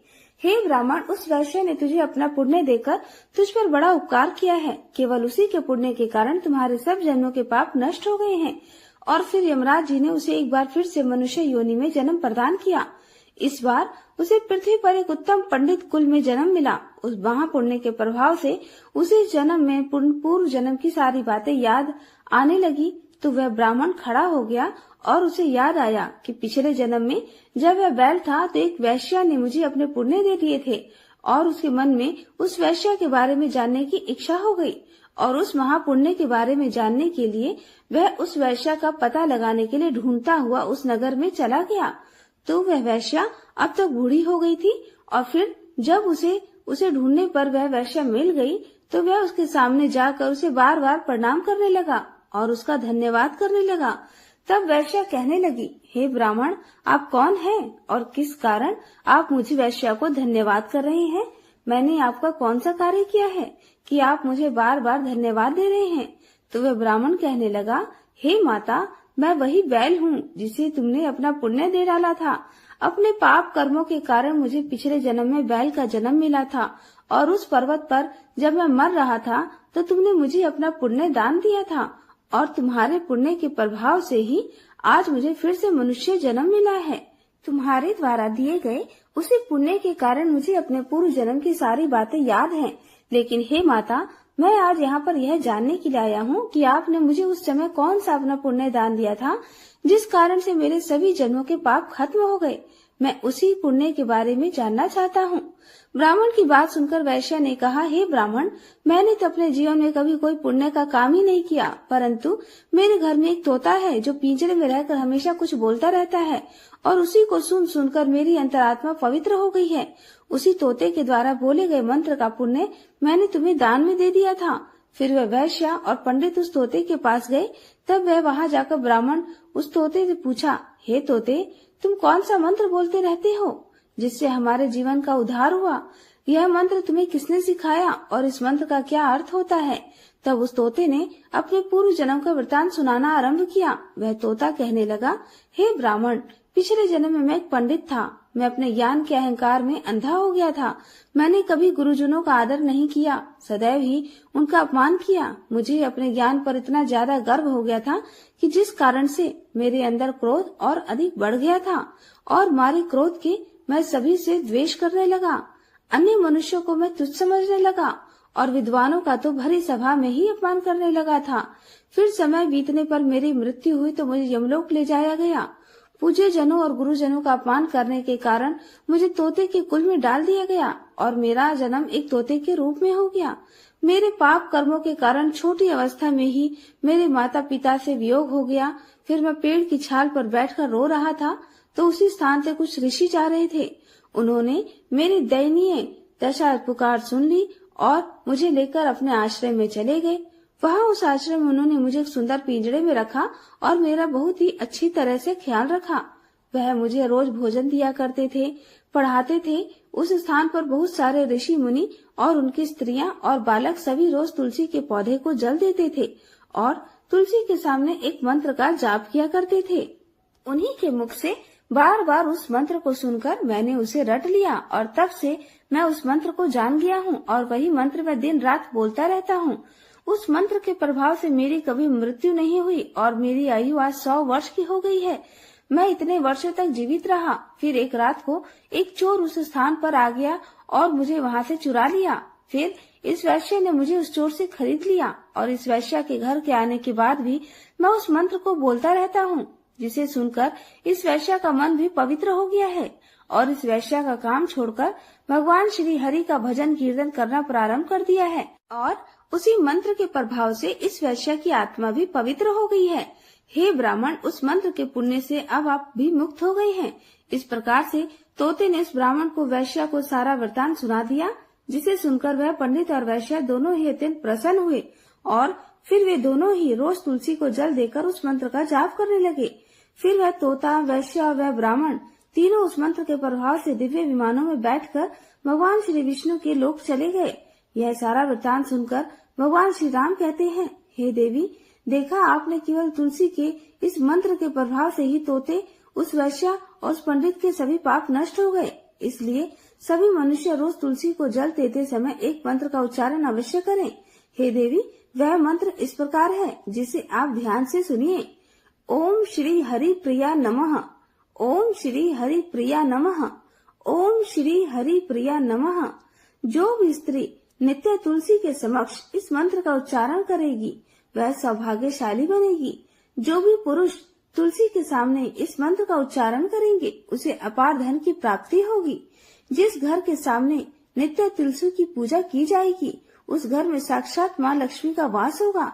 हे ब्राह्मण, उस वैश्य ने तुझे अपना पुण्य देकर तुझ पर बड़ा उपकार किया है। केवल उसी के पुण्य के कारण तुम्हारे सब जन्मों के पाप नष्ट हो गए हैं। और फिर यमराज जी ने उसे एक बार फिर से मनुष्य योनि में जन्म प्रदान किया। इस बार उसे पृथ्वी पर एक उत्तम पंडित कुल में जन्म मिला। उस महापुण्य के प्रभाव से उसे जन्म में पूर्व जन्म की सारी बातें याद आने लगी। तो वह ब्राह्मण खड़ा हो गया और उसे याद आया कि पिछले जन्म में जब वह बैल था तो एक वैश्या ने मुझे अपने पुण्य दे दिए थे और उसके मन में उस वैश्या के बारे में जानने की इच्छा हो गई और उस महापुण्य के बारे में जानने के लिए वह उस वैश्या का पता लगाने के लिए ढूंढता हुआ उस नगर में चला गया। तो वह वैश्या अब तक बूढ़ी हो गई थी और फिर जब उसे ढूंढने पर वह वैश्या मिल गई तो वह उसके सामने जाकर उसे बार बार प्रणाम करने लगा और उसका धन्यवाद करने लगा। तब वैश्या कहने लगी, हे ब्राह्मण, आप कौन हैं और किस कारण आप मुझे वैश्या को धन्यवाद कर रहे हैं? मैंने आपका कौन सा कार्य किया है कि आप मुझे बार बार धन्यवाद दे रहे हैं? तो वह ब्राह्मण कहने लगा, हे माता, मैं वही बैल हूँ जिसे तुमने अपना पुण्य दे डाला था। अपने पाप कर्मों के कारण मुझे पिछले जन्म में बैल का जन्म मिला था और उस पर्वत पर जब मैं मर रहा था तो तुमने मुझे अपना पुण्य दान दिया था और तुम्हारे पुण्य के प्रभाव से ही आज मुझे फिर से मनुष्य जन्म मिला है। तुम्हारे द्वारा दिए गए उसी पुण्य के कारण मुझे अपने पूर्व जन्म की सारी बातें याद हैं। लेकिन हे माता, मैं आज यहाँ पर यह जानने के लिए आया हूँ कि आपने मुझे उस समय कौन सा अपना पुण्य दान दिया था जिस कारण से मेरे सभी जन्मों के पाप खत्म हो गए। मैं उसी पुण्य के बारे में जानना चाहता हूँ। ब्राह्मण की बात सुनकर वैश्या ने कहा, हे ब्राह्मण, मैंने तो अपने जीवन में कभी कोई पुण्य का काम ही नहीं किया, परंतु मेरे घर में एक तोता है जो पिंजरे में रहकर हमेशा कुछ बोलता रहता है और उसी को सुन सुनकर मेरी अंतरात्मा पवित्र हो गई है। उसी तोते के द्वारा बोले गए मंत्र का पुण्य मैंने तुम्हें दान में दे दिया था। फिर वह वैश्या और पंडित उस तोते के पास गए। तब वह वहां जाकर ब्राह्मण उस तोते से पूछा, हे तोते, तुम कौन सा मंत्र बोलते रहते हो जिससे हमारे जीवन का उद्धार हुआ? यह मंत्र तुम्हें किसने सिखाया और इस मंत्र का क्या अर्थ होता है? तब उस तोते ने अपने पूर्व जन्म का वृतांत सुनाना आरंभ किया। वह तोता कहने लगा, हे ब्राह्मण, पिछले जन्म में मैं एक पंडित था। मैं अपने ज्ञान के अहंकार में अंधा हो गया था। मैंने कभी गुरुजनों का आदर नहीं किया, सदैव ही उनका अपमान किया। मुझे अपने ज्ञान पर इतना ज्यादा गर्व हो गया था कि जिस कारण से मेरे अंदर क्रोध और अधिक बढ़ गया था और मारे क्रोध के मैं सभी से द्वेष करने लगा। अन्य मनुष्यों को मैं तुच्छ समझने लगा और विद्वानों का तो भरी सभा में ही अपमान करने लगा था। फिर समय बीतने पर मेरी मृत्यु हुई तो मुझे यमलोक ले जाया गया। पूज्य जनों और गुरुजनों का अपमान करने के कारण मुझे तोते के कुल में डाल दिया गया और मेरा जन्म एक तोते के रूप में हो गया। मेरे पाप कर्मों के कारण छोटी अवस्था में ही मेरे माता पिता से वियोग हो गया। फिर मैं पेड़ की छाल पर बैठकर रो रहा था तो उसी स्थान से कुछ ऋषि जा रहे थे। उन्होंने मेरी दयनीय दशा पुकार सुन ली और मुझे लेकर अपने आश्रय में चले गए। वहाँ उस आश्रम में उन्होंने मुझे एक सुंदर पिंजरे में रखा और मेरा बहुत ही अच्छी तरह से ख्याल रखा। वह मुझे रोज भोजन दिया करते थे, पढ़ाते थे। उस स्थान पर बहुत सारे ऋषि मुनि और उनकी स्त्रियां और बालक सभी रोज तुलसी के पौधे को जल देते थे और तुलसी के सामने एक मंत्र का जाप किया करते थे। उन्हीं के मुख से बार बार उस मंत्र को सुनकर मैंने उसे रट लिया और तब से मैं उस मंत्र को जान गया हूँ और वही मंत्र मैं दिन रात बोलता रहता हूँ। उस मंत्र के प्रभाव से मेरी कभी मृत्यु नहीं हुई और मेरी आयु आज 100 वर्ष की हो गई है। मैं इतने वर्षों तक जीवित रहा। फिर एक रात को एक चोर उस स्थान पर आ गया और मुझे वहाँ से चुरा लिया। फिर इस वैश्य ने मुझे उस चोर से खरीद लिया और इस वैश्य के घर के आने के बाद भी मैं उस मंत्र को बोलता रहता हूँ, जिसे सुनकर इस वैश्य का मन भी पवित्र हो गया है और इस वैश्य का काम छोड़कर भगवान श्री हरि का भजन कीर्तन करना प्रारंभ कर दिया है और उसी मंत्र के प्रभाव से इस वैश्य की आत्मा भी पवित्र हो गई है। हे ब्राह्मण, उस मंत्र के पुण्य से अब आप भी मुक्त हो गए हैं। इस प्रकार से तोते ने उस ब्राह्मण को वैश्य को सारा वृतांत सुना दिया, जिसे सुनकर वह पंडित और वैश्य दोनों ही अत्यंत प्रसन्न हुए और फिर वे दोनों ही रोज तुलसी को जल देकर उस मंत्र का जाप करने लगे। फिर वह तोता, वैश्य और वह ब्राह्मण तीनों उस मंत्र के प्रभाव से दिव्य विमानों में बैठकर भगवान श्री विष्णु के लोक चले गए। यह सारा वृतांत सुनकर भगवान श्री राम कहते हैं, हे देवी, देखा आपने, केवल तुलसी के इस मंत्र के प्रभाव से ही तोते, उस वैश्य और उस पंडित के सभी पाप नष्ट हो गए। इसलिए सभी मनुष्य रोज तुलसी को जल देते समय एक मंत्र का उच्चारण अवश्य करें। हे देवी, वह मंत्र इस प्रकार है, जिसे आप ध्यान से सुनिए। ओम श्री हरि प्रिया नमः, ओम श्री हरि प्रिया नमः, ओम श्री हरि प्रिया नमः। जो भी स्त्री नित्य तुलसी के समक्ष इस मंत्र का उच्चारण करेगी वह सौभाग्यशाली बनेगी। जो भी पुरुष तुलसी के सामने इस मंत्र का उच्चारण करेंगे उसे अपार धन की प्राप्ति होगी। जिस घर के सामने नित्य तुलसी की पूजा की जाएगी उस घर में साक्षात माँ लक्ष्मी का वास होगा।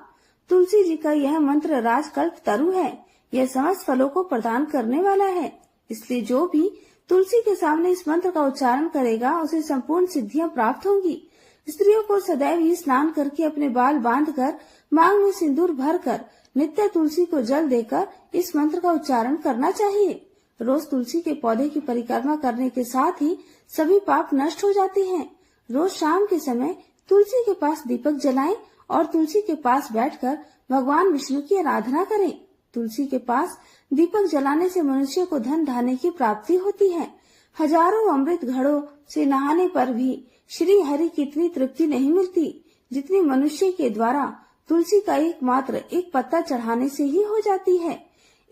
तुलसी जी का यह मंत्र राजकल्प तरु है। यह समस्त फलों को प्रदान करने वाला है। इसलिए जो भी तुलसी के सामने इस मंत्र का उच्चारण करेगा उसे संपूर्ण सिद्धियां प्राप्त होंगी। स्त्रियों को सदैव ही स्नान करके अपने बाल बांधकर मांग में सिंदूर भरकर नित्य तुलसी को जल देकर इस मंत्र का उच्चारण करना चाहिए। रोज तुलसी के पौधे की परिक्रमा करने के साथ ही सभी पाप नष्ट हो जाते हैं। रोज शाम के समय तुलसी के पास दीपक जलाएं और तुलसी के पास बैठकर भगवान विष्णु की आराधना करें। तुलसी के पास दीपक जलाने से मनुष्य को धन धान्य की प्राप्ति होती है। हजारों अमृत घड़ों से नहाने पर भी श्री हरि की इतनी तृप्ति नहीं मिलती जितनी मनुष्य के द्वारा तुलसी का एकमात्र एक पत्ता चढ़ाने से ही हो जाती है।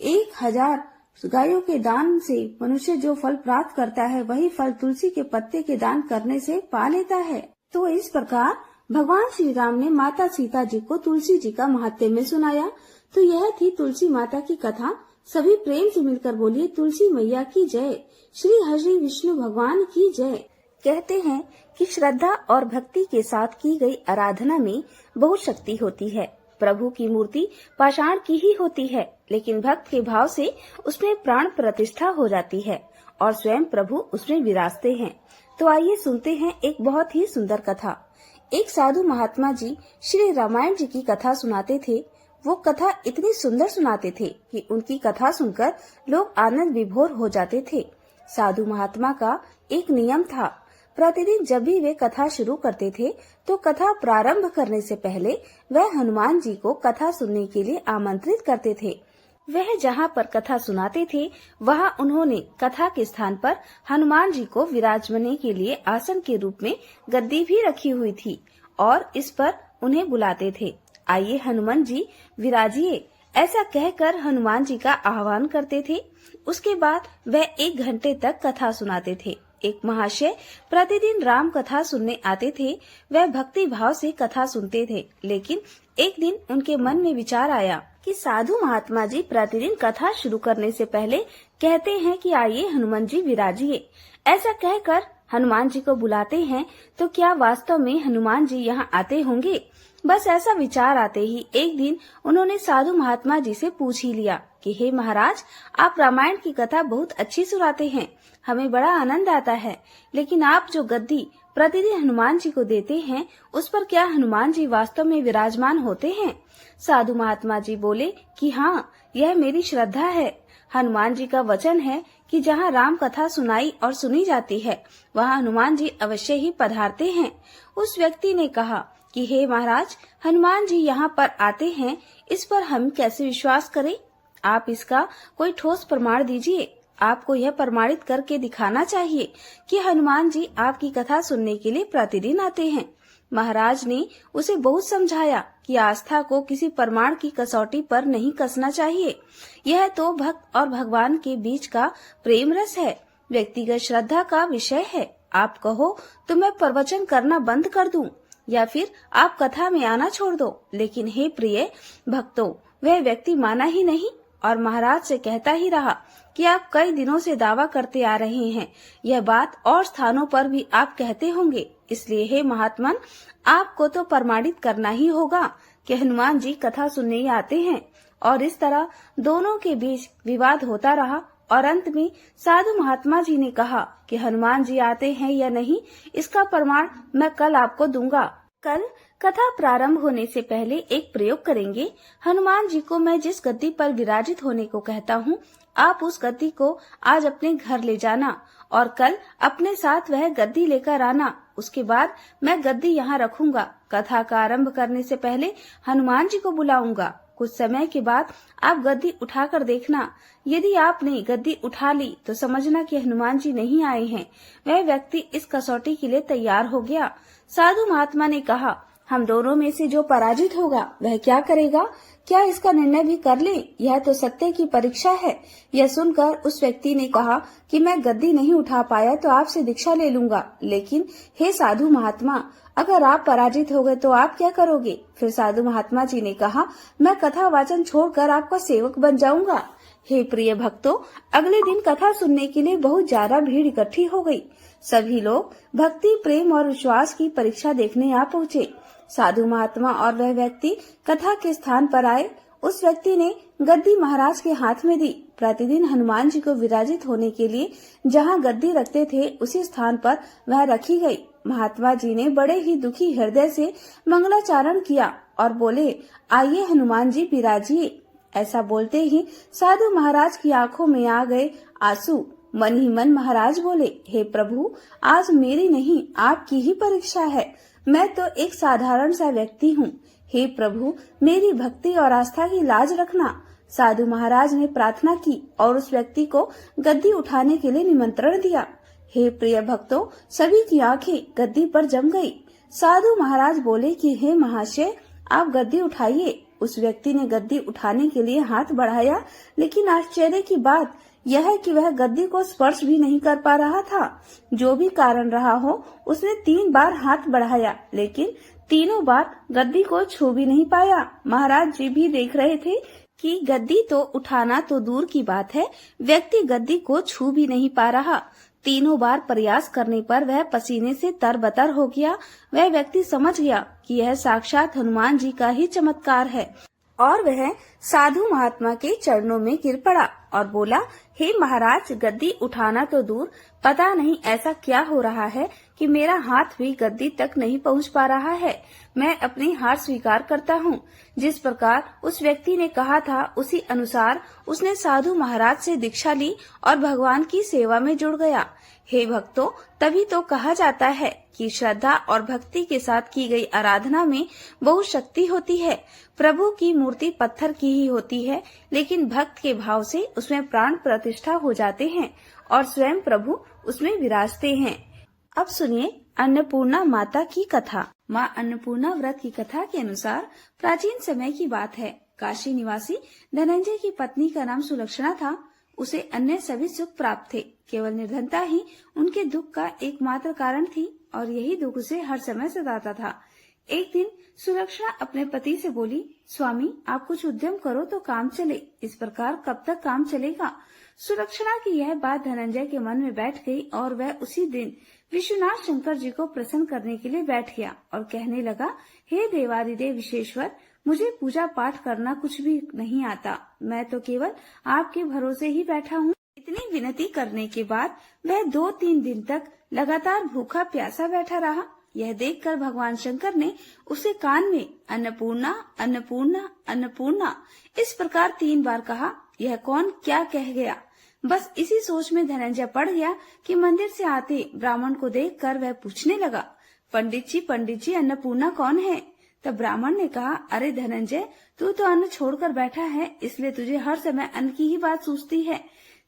1000 गायों के दान से मनुष्य जो फल प्राप्त करता है वही फल तुलसी के पत्ते के दान करने से पा लेता है। तो इस प्रकार भगवान श्री राम ने माता सीता जी को तुलसी जी का महात्म्य सुनाया। तो यह थी तुलसी माता की कथा। सभी प्रेम से मिलकर बोलिए तुलसी मैया की जय, श्री हरि विष्णु भगवान की जय। कहते हैं कि श्रद्धा और भक्ति के साथ की गई आराधना में बहुत शक्ति होती है। प्रभु की मूर्ति पाषाण की ही होती है, लेकिन भक्त के भाव से उसमें प्राण प्रतिष्ठा हो जाती है और स्वयं प्रभु उसमें विराजते हैं। तो आइए सुनते हैं एक बहुत ही सुंदर कथा। एक साधु महात्मा जी श्री रामायण जी की कथा सुनाते थे। वो कथा इतनी सुंदर सुनाते थे कि उनकी कथा सुनकर लोग आनंद विभोर हो जाते थे। साधु महात्मा का एक नियम था। प्रतिदिन जब भी वे कथा शुरू करते थे तो कथा प्रारंभ करने से पहले वह हनुमान जी को कथा सुनने के लिए आमंत्रित करते थे। वह जहाँ पर कथा सुनाते थे वहाँ उन्होंने कथा के स्थान पर हनुमान जी को विराजमाने के लिए आसन के रूप में गद्दी भी रखी हुई थी और इस पर उन्हें बुलाते थे, आइए हनुमान जी विराजिए। ऐसा कहकर हनुमान जी का आह्वान करते थे। उसके बाद वह 1 घंटे तक कथा सुनाते थे। एक महाशय प्रतिदिन राम कथा सुनने आते थे। वह भक्ति भाव से कथा सुनते थे, लेकिन एक दिन उनके मन में विचार आया कि कि साधु महात्मा जी प्रतिदिन कथा शुरू करने से पहले कहते हैं कि आइए हनुमान जी विराजिए। ऐसा कहकर हनुमान जी को बुलाते हैं। तो क्या वास्तव में हनुमान जी यहाँ आते होंगे? बस ऐसा विचार आते ही एक दिन उन्होंने साधु महात्मा जी से पूछ ही लिया कि हे महाराज, आप रामायण की कथा बहुत अच्छी सुनाते हैं, हमें बड़ा आनंद आता है, लेकिन आप जो गद्दी प्रतिदिन हनुमान जी को देते हैं उस पर क्या हनुमान जी वास्तव में विराजमान होते हैं? साधु महात्मा जी बोले कि हाँ, यह मेरी श्रद्धा है। हनुमान जी का वचन है कि जहाँ राम कथा सुनाई और सुनी जाती है वहाँ हनुमान जी अवश्य ही पधारते हैं। उस व्यक्ति ने कहा कि हे महाराज, हनुमान जी यहाँ पर आते हैं, इस पर हम कैसे विश्वास करें? आप इसका कोई ठोस प्रमाण दीजिए। आपको यह प्रमाणित करके दिखाना चाहिए कि हनुमान जी आपकी कथा सुनने के लिए प्रतिदिन आते हैं। महाराज ने उसे बहुत समझाया कि आस्था को किसी प्रमाण की कसौटी पर नहीं कसना चाहिए। यह तो भक्त और भगवान के बीच का प्रेम रस है, व्यक्तिगत श्रद्धा का विषय है। आप कहो तो मैं प्रवचन करना बंद कर दूं या फिर आप कथा में आना छोड़ दो, लेकिन हे प्रिय भक्तों, वह व्यक्ति माना ही नहीं और महाराज से कहता ही रहा कि आप कई दिनों से दावा करते आ रहे हैं। यह बात और स्थानों पर भी आप कहते होंगे। इसलिए हे महात्मन, आपको तो प्रमाणित करना ही होगा कि हनुमान जी कथा सुनने ही आते हैं। और इस तरह दोनों के बीच विवाद होता रहा और अंत में साधु महात्मा जी ने कहा कि हनुमान जी आते हैं या नहीं, इसका प्रमाण मैं कल आपको दूंगा। कल कथा प्रारंभ होने से पहले एक प्रयोग करेंगे। हनुमान जी को मैं जिस गद्दी पर विराजित होने को कहता हूँ, आप उस गद्दी को आज अपने घर ले जाना और कल अपने साथ वह गद्दी लेकर आना। उसके बाद मैं गद्दी यहाँ रखूंगा। कथा का आरंभ करने से पहले हनुमान जी को बुलाऊंगा। कुछ समय के बाद आप गद्दी उठाकर देखना। यदि आपने गद्दी उठा ली तो समझना कि हनुमान जी नहीं आए हैं। वह व्यक्ति इस कसौटी के लिए तैयार हो गया। साधु महात्मा ने कहा, हम दोनों में से जो पराजित होगा वह क्या करेगा? क्या इसका निर्णय भी कर ले? यह तो सत्य की परीक्षा है। यह सुनकर उस व्यक्ति ने कहा कि मैं गद्दी नहीं उठा पाया तो आपसे दीक्षा ले लूंगा, लेकिन हे साधु महात्मा, अगर आप पराजित हो गए तो आप क्या करोगे? फिर साधु महात्मा जी ने कहा, मैं कथा वाचन छोड़कर आपका सेवक बन जाऊंगा। हे प्रिय भक्तों, अगले दिन कथा सुनने के लिए बहुत ज्यादा भीड़ इकट्ठी हो गई। सभी लोग भक्ति, प्रेम और विश्वास की परीक्षा देखने आ पहुँचे। साधु महात्मा और वह व्यक्ति कथा के स्थान पर आए। उस व्यक्ति ने गद्दी महाराज के हाथ में दी। प्रतिदिन हनुमान जी को विराजित होने के लिए जहाँ गद्दी रखते थे उसी स्थान पर वह रखी गई। महात्मा जी ने बड़े ही दुखी हृदय से मंगलाचारण किया और बोले, आइए हनुमान जी विराजिए। ऐसा बोलते ही साधु महाराज की आंखों में आ गए आंसू। मन ही मन महाराज बोले, हे प्रभु, आज मेरी नहीं आपकी ही परीक्षा है। मैं तो एक साधारण सा व्यक्ति हूँ। हे प्रभु, मेरी भक्ति और आस्था की लाज रखना। साधु महाराज ने प्रार्थना की और उस व्यक्ति को गद्दी उठाने के लिए निमंत्रण दिया। हे प्रिय भक्तों, सभी की आंखें गद्दी पर जम गई। साधु महाराज बोले कि हे महाशय, आप गद्दी उठाइए। उस व्यक्ति ने गद्दी उठाने के लिए हाथ बढ़ाया, लेकिन आश्चर्य की बात यह है कि वह गद्दी को स्पर्श भी नहीं कर पा रहा था। जो भी कारण रहा हो, उसने 3 बार हाथ बढ़ाया, लेकिन तीनों बार गद्दी को छू भी नहीं पाया। महाराज जी भी देख रहे थे कि गद्दी तो उठाना तो दूर की बात है, व्यक्ति गद्दी को छू भी नहीं पा रहा। तीनों बार प्रयास करने पर वह पसीने से तरबतर हो गया। वह व्यक्ति समझ गया कि यह साक्षात हनुमान जी का ही चमत्कार है और वह साधु महात्मा के चरणों में गिर पड़ा और बोला, हे महाराज, गद्दी उठाना तो दूर, पता नहीं ऐसा क्या हो रहा है कि मेरा हाथ भी गद्दी तक नहीं पहुंच पा रहा है। मैं अपनी हार स्वीकार करता हूँ। जिस प्रकार उस व्यक्ति ने कहा था उसी अनुसार उसने साधु महाराज से दीक्षा ली और भगवान की सेवा में जुड़ गया। हे भक्तों, तभी तो कहा जाता है कि श्रद्धा और भक्ति के साथ की गई आराधना में बहुत शक्ति होती है। प्रभु की मूर्ति पत्थर की ही होती है, लेकिन भक्त के भाव से उसमें प्राण प्रतिष्ठा हो जाते हैं और स्वयं प्रभु उसमें विराजते हैं। अब सुनिए अन्नपूर्णा माता की कथा। माँ अन्नपूर्णा व्रत की कथा के अनुसार प्राचीन समय की बात है। काशी निवासी धनंजय की पत्नी का नाम सुलक्षणा था। उसे अन्य सभी सुख प्राप्त थे, केवल निर्धनता ही उनके दुख का एकमात्र कारण थी। और यही दुख उसे हर समय सताता था। एक दिन सुलक्षणा अपने पति से बोली, स्वामी आप कुछ उद्यम करो तो काम चले, इस प्रकार कब तक काम चलेगा। सुलक्षणा की यह बात धनंजय के मन में बैठ गई और वह उसी दिन विश्वनाथ शंकर जी को प्रसन्न करने के लिए बैठ गया और कहने लगा, हे देवादिदेव विश्वेश्वर, मुझे पूजा पाठ करना कुछ भी नहीं आता, मैं तो केवल आपके भरोसे ही बैठा हूँ। इतनी विनती करने के बाद वह 2-3 दिन तक लगातार भूखा प्यासा बैठा रहा। यह देखकर भगवान शंकर ने उसे कान में अन्नपूर्णा अन्नपूर्णा अन्नपूर्णा इस प्रकार 3 बार कहा। यह कौन क्या कह गया। बस इसी सोच में धनंजय पड़ गया कि मंदिर से आते ब्राह्मण को देखकर वह पूछने लगा, पंडित जी अन्नपूर्णा कौन है। तब ब्राह्मण ने कहा, अरे धनंजय, तू तो अन्न छोड़कर बैठा है, इसलिए तुझे हर समय अन्न की ही बात सूझती है।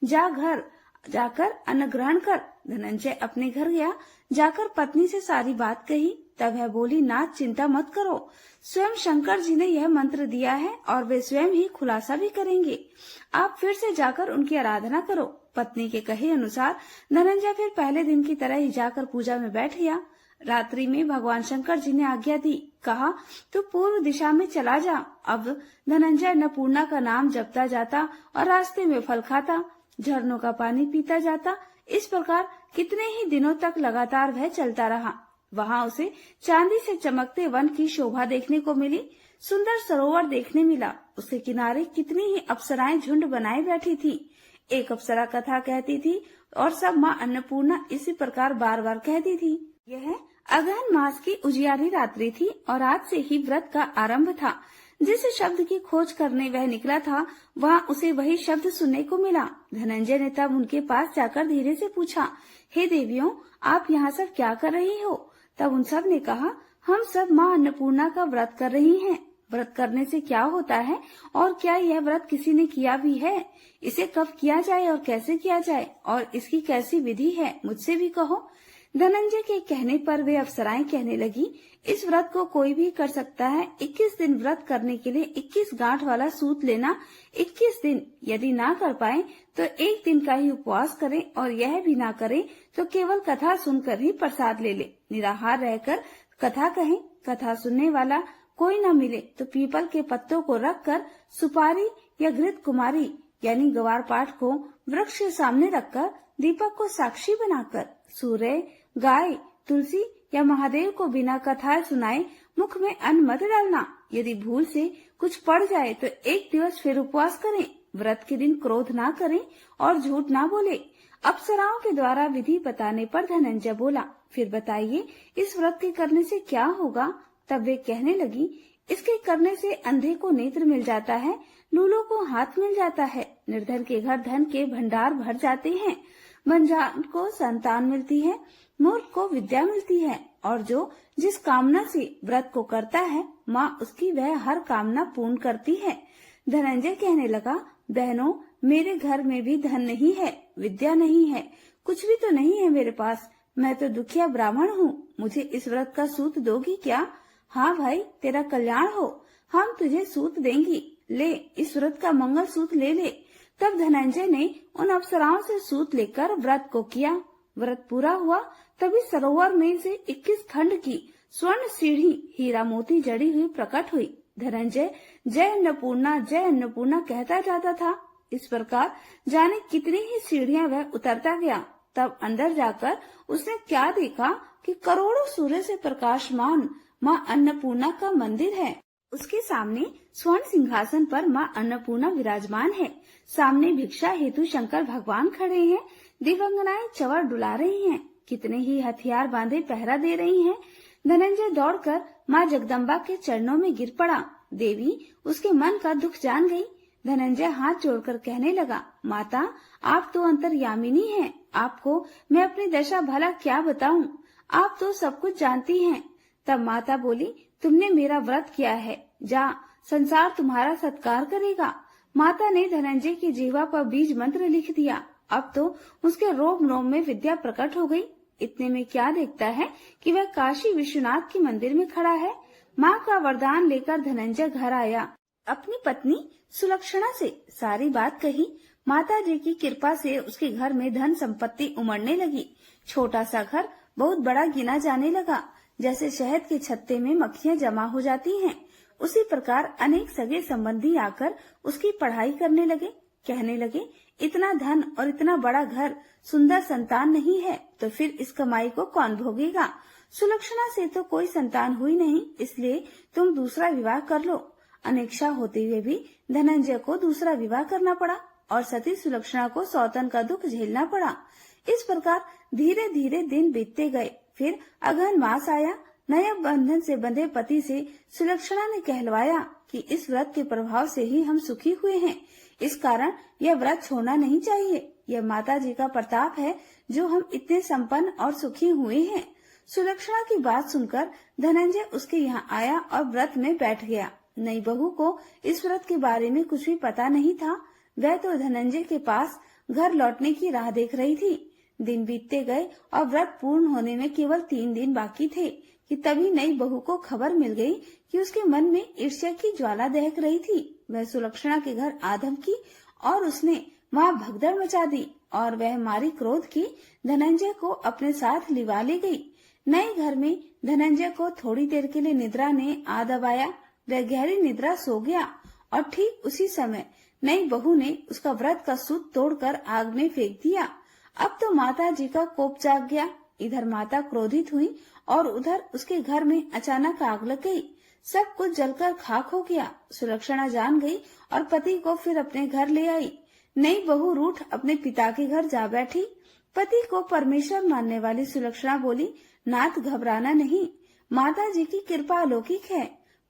जा घर जाकर अन्न ग्रहण कर। धनंजय अपने घर गया, जाकर पत्नी से सारी बात कही। तब वह बोली, नाथ चिंता मत करो, स्वयं शंकर जी ने यह मंत्र दिया है और वे स्वयं ही खुलासा भी करेंगे। आप फिर से जाकर उनकी आराधना करो। पत्नी के कहे अनुसार धनंजय फिर पहले दिन की तरह ही जाकर पूजा में बैठ गया। रात्रि में भगवान शंकर जी ने आज्ञा दी, कहा तू पूर्व दिशा में चला जा। अब धनंजय अन्नपूर्णा का नाम जपता जाता और रास्ते में फल खाता, झरनों का पानी पीता जाता। इस प्रकार कितने ही दिनों तक लगातार वह चलता रहा। वहाँ उसे चांदी से चमकते वन की शोभा देखने को मिली, सुंदर सरोवर देखने मिला। उसके किनारे कितनी ही अप्सराएं झुंड बनाए बैठी थी। एक अप्सरा कथा कहती थी और सब माँ अन्नपूर्णा इसी प्रकार बार बार कहती थी। यह अगहन मास की उजियारी रात्रि थी और आज से ही व्रत का आरंभ था। जिस शब्द की खोज करने वह निकला था, वहाँ उसे वही शब्द सुनने को मिला। धनंजय ने तब उनके पास जाकर धीरे से पूछा, हे देवियों, आप यहाँ सब क्या कर रही हो। तब उन सब ने कहा, हम सब माँ अन्नपूर्णा का व्रत कर रही हैं। व्रत करने से क्या होता है और क्या यह व्रत किसी ने किया भी है, इसे कब किया जाए और कैसे किया जाए और इसकी कैसी विधि है, मुझसे भी कहो। धनंजय के कहने पर वे अप्सराएं कहने लगी, इस व्रत को कोई भी कर सकता है। 21 दिन व्रत करने के लिए 21 गांठ वाला सूत लेना, 21 दिन यदि ना कर पाए तो 1 दिन का ही उपवास करें और यह भी ना करें तो केवल कथा सुनकर ही प्रसाद ले ले। निराहार रहकर कथा कहें। कथा सुनने वाला कोई न मिले तो पीपल के पत्तों को रखकर सुपारी या घृत कुमारी यानी गवार पाठ को वृक्ष के सामने रखकर दीपक को साक्षी बनाकर सूर्य, गाय, तुलसी या महादेव को बिना कथा सुनाए मुख में अन्न मत डालना। यदि भूल से कुछ पड़ जाए तो 1 दिवस फिर उपवास करें। व्रत के दिन क्रोध ना करें और झूठ ना बोले। अप्सराओं के द्वारा विधि बताने पर धनंजय बोला, फिर बताइए इस व्रत के करने से क्या होगा। तब वे कहने लगी, इसके करने से अंधे को नेत्र मिल जाता है, लूलों को हाथ मिल जाता है, निर्धन के घर धन के भंडार भर जाते हैं, बंजार को संतान मिलती है, मूर्ख को विद्या मिलती है और जो जिस कामना से व्रत को करता है माँ उसकी वह हर कामना पूर्ण करती है। धनंजय कहने लगा, बहनों, मेरे घर में भी धन नहीं है, विद्या नहीं है, कुछ भी तो नहीं है मेरे पास। मैं तो दुखिया ब्राह्मण हूँ, मुझे इस व्रत का सूत दोगी क्या। हाँ भाई, तेरा कल्याण हो, हम तुझे सूत देंगी, ले इस व्रत का मंगल सूत ले ले। तब धनंजय ने उन अप्सराओं से सूत लेकर व्रत को किया। व्रत पूरा हुआ तभी सरोवर में से 21 खंड की स्वर्ण सीढ़ी हीरा मोती जड़ी हुई प्रकट हुई। धनंजय जय अन्नपूर्णा कहता जाता था। इस प्रकार जाने कितनी ही सीढ़ियां वह उतरता गया। तब अंदर जाकर उसने क्या देखा कि करोड़ों सूर्य से प्रकाशमान माँ अन्नपूर्णा का मंदिर है। उसके सामने स्वर्ण सिंहासन पर माँ अन्नपूर्णा विराजमान है। सामने भिक्षा हेतु शंकर भगवान खड़े हैं। दिव्यांगनाएं चवर डुला रही हैं। कितने ही हथियार बांधे पहरा दे रही हैं। धनंजय दौड़कर माँ जगदम्बा के चरणों में गिर पड़ा। देवी उसके मन का दुख जान गई। धनंजय हाथ जोड़कर कहने लगा, माता, आप तो अंतर्यामिनी हैं। आपको मैं अपनी दशा भला क्या बताऊं, आप तो सब कुछ जानती हैं। तब माता बोली, तुमने मेरा व्रत किया है, जा, संसार तुम्हारा सत्कार करेगा। माता ने धनंजय की जीवा पर बीज मंत्र लिख दिया। अब तो उसके रोम रोम में विद्या प्रकट हो गई। इतने में क्या देखता है कि वह काशी विश्वनाथ के मंदिर में खड़ा है। माँ का वरदान लेकर धनंजय घर आया। अपनी पत्नी सुलक्षणा से सारी बात कही। माता जी की कृपा से उसके घर में धन संपत्ति उमड़ने लगी। छोटा सा घर बहुत बड़ा गिना जाने लगा। जैसे शहद के छत्ते में मक्खियां जमा हो जाती हैं, उसी प्रकार अनेक सगे संबंधी आकर उसकी पढ़ाई करने लगे। कहने लगे, इतना धन और इतना बड़ा घर, सुंदर संतान नहीं है तो फिर इस कमाई को कौन भोगेगा। सुलक्षणा से तो कोई संतान हुई नहीं, इसलिए तुम दूसरा विवाह कर लो। अनेक्षा होते हुए भी धनंजय को दूसरा विवाह करना पड़ा और सती सुलक्षणा को सौतन का दुख झेलना पड़ा। इस प्रकार धीरे धीरे दिन बीतते गए। फिर अगहन मास आया। नए बंधन से बंधे पति से सुलक्षणा ने कहलवाया कि इस व्रत के प्रभाव से ही हम सुखी हुए हैं, इस कारण यह व्रत छोड़ना नहीं चाहिए। यह माता जी का प्रताप है जो हम इतने संपन्न और सुखी हुए हैं। सुलक्षणा की बात सुनकर धनंजय उसके यहाँ आया और व्रत में बैठ गया। नई बहू को इस व्रत के बारे में कुछ भी पता नहीं था। वह तो धनंजय के पास घर लौटने की राह देख रही थी। दिन बीतते गए और व्रत पूर्ण होने में केवल 3 दिन बाकी थे कि तभी नई बहू को खबर मिल गई कि उसके मन में ईर्ष्या की ज्वाला दहक रही थी। वह सुलक्षणा के घर आधम की और उसने वहाँ भगदड़ मचा दी और वह मारी क्रोध की धनंजय को अपने साथ लिवा ले गई। नए घर में धनंजय को थोड़ी देर के लिए निद्रा ने आ दबाया। वह गहरी निद्रा सो गया और ठीक उसी समय नई बहू ने उसका व्रत का सूत तोड़कर आग में फेंक दिया। अब तो माता जी का कोप जाग गया। इधर माता क्रोधित हुई और उधर उसके घर में अचानक आग लग गई। सब कुछ जलकर खाक हो गया। सुलक्षणा जान गई और पति को फिर अपने घर ले आई। नई बहू रूठ अपने पिता के घर जा बैठी। पति को परमेश्वर मानने वाली सुलक्षणा बोली, नाथ घबराना नहीं, माता जी की कृपा अलौकिक है।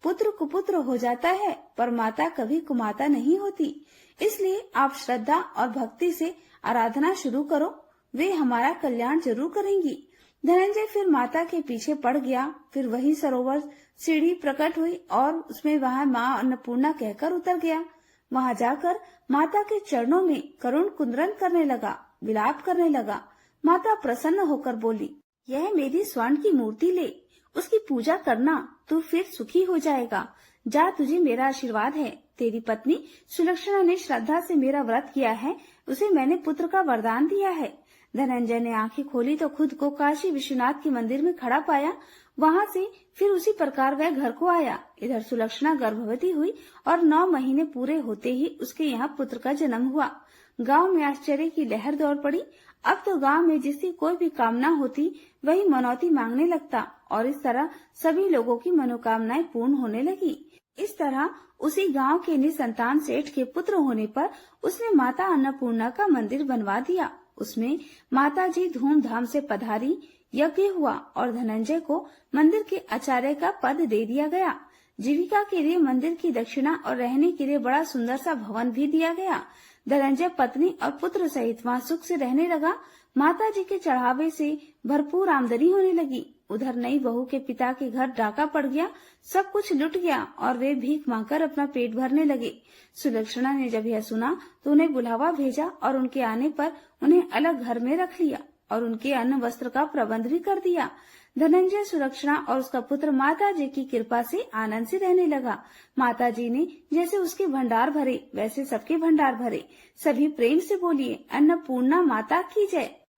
पुत्र कुपुत्र हो जाता है पर माता कभी कुमाता नहीं होती, इसलिए आप श्रद्धा और भक्ति से आराधना शुरू करो, वे हमारा कल्याण जरूर करेंगी। धनंजय फिर माता के पीछे पड़ गया। फिर वही सरोवर सीढ़ी प्रकट हुई और उसमें वहाँ माँ अन्नपूर्णा कहकर उतर गया। वहाँ जाकर माता के चरणों में करुण कुंद्रन करने लगा, विलाप करने लगा। माता प्रसन्न होकर बोली, यह मेरी स्वर्ण की मूर्ति ले, उसकी पूजा करना, तू फिर सुखी हो जाएगा। जा, तुझे मेरा आशीर्वाद है। तेरी पत्नी सुलक्षणा ने श्रद्धा से मेरा व्रत किया है, उसे मैंने पुत्र का वरदान दिया है। धनंजय ने आंखें खोली तो खुद को काशी विश्वनाथ के मंदिर में खड़ा पाया। वहाँ से फिर उसी प्रकार वह घर को आया। इधर सुलक्षणा गर्भवती हुई और 9 महीने पूरे होते ही उसके यहाँ पुत्र का जन्म हुआ। गांव में आश्चर्य की लहर दौड़ पड़ी। अब तो गांव में जिसकी कोई भी कामना होती वही मनौती मांगने लगता और इस तरह सभी लोगों की मनोकामनाएं पूर्ण होने लगी। इस तरह उसी गांव के निसंतान सेठ के पुत्र होने पर उसने माता अन्नपूर्णा का मंदिर बनवा दिया। उसमें माता जी धूमधाम से पधारी, यज्ञ हुआ और धनंजय को मंदिर के आचार्य का पद दे दिया गया। जीविका के लिए मंदिर की दक्षिणा और रहने के लिए बड़ा सुंदर सा भवन भी दिया गया। धनंजय पत्नी और पुत्र सहित वहाँ सुख से रहने लगा। माता जी के चढ़ावे से भरपूर आमदनी होने लगी। उधर नई बहू के पिता के घर डाका पड़ गया, सब कुछ लुट गया और वे भीख मांगकर अपना पेट भरने लगे। सुलक्षणा ने जब यह सुना तो उन्हें बुलावा भेजा और उनके आने पर उन्हें अलग घर में रख लिया और उनके अन्न वस्त्र का प्रबंध भी कर दिया। धनंजय, सुलक्षणा और उसका पुत्र माता जी की कृपा से आनंद से रहने लगा। माता जी ने जैसे उसके भंडार भरे वैसे सबके भंडार भरे। सभी प्रेम से बोलिए, अन्नपूर्णा माता की जय।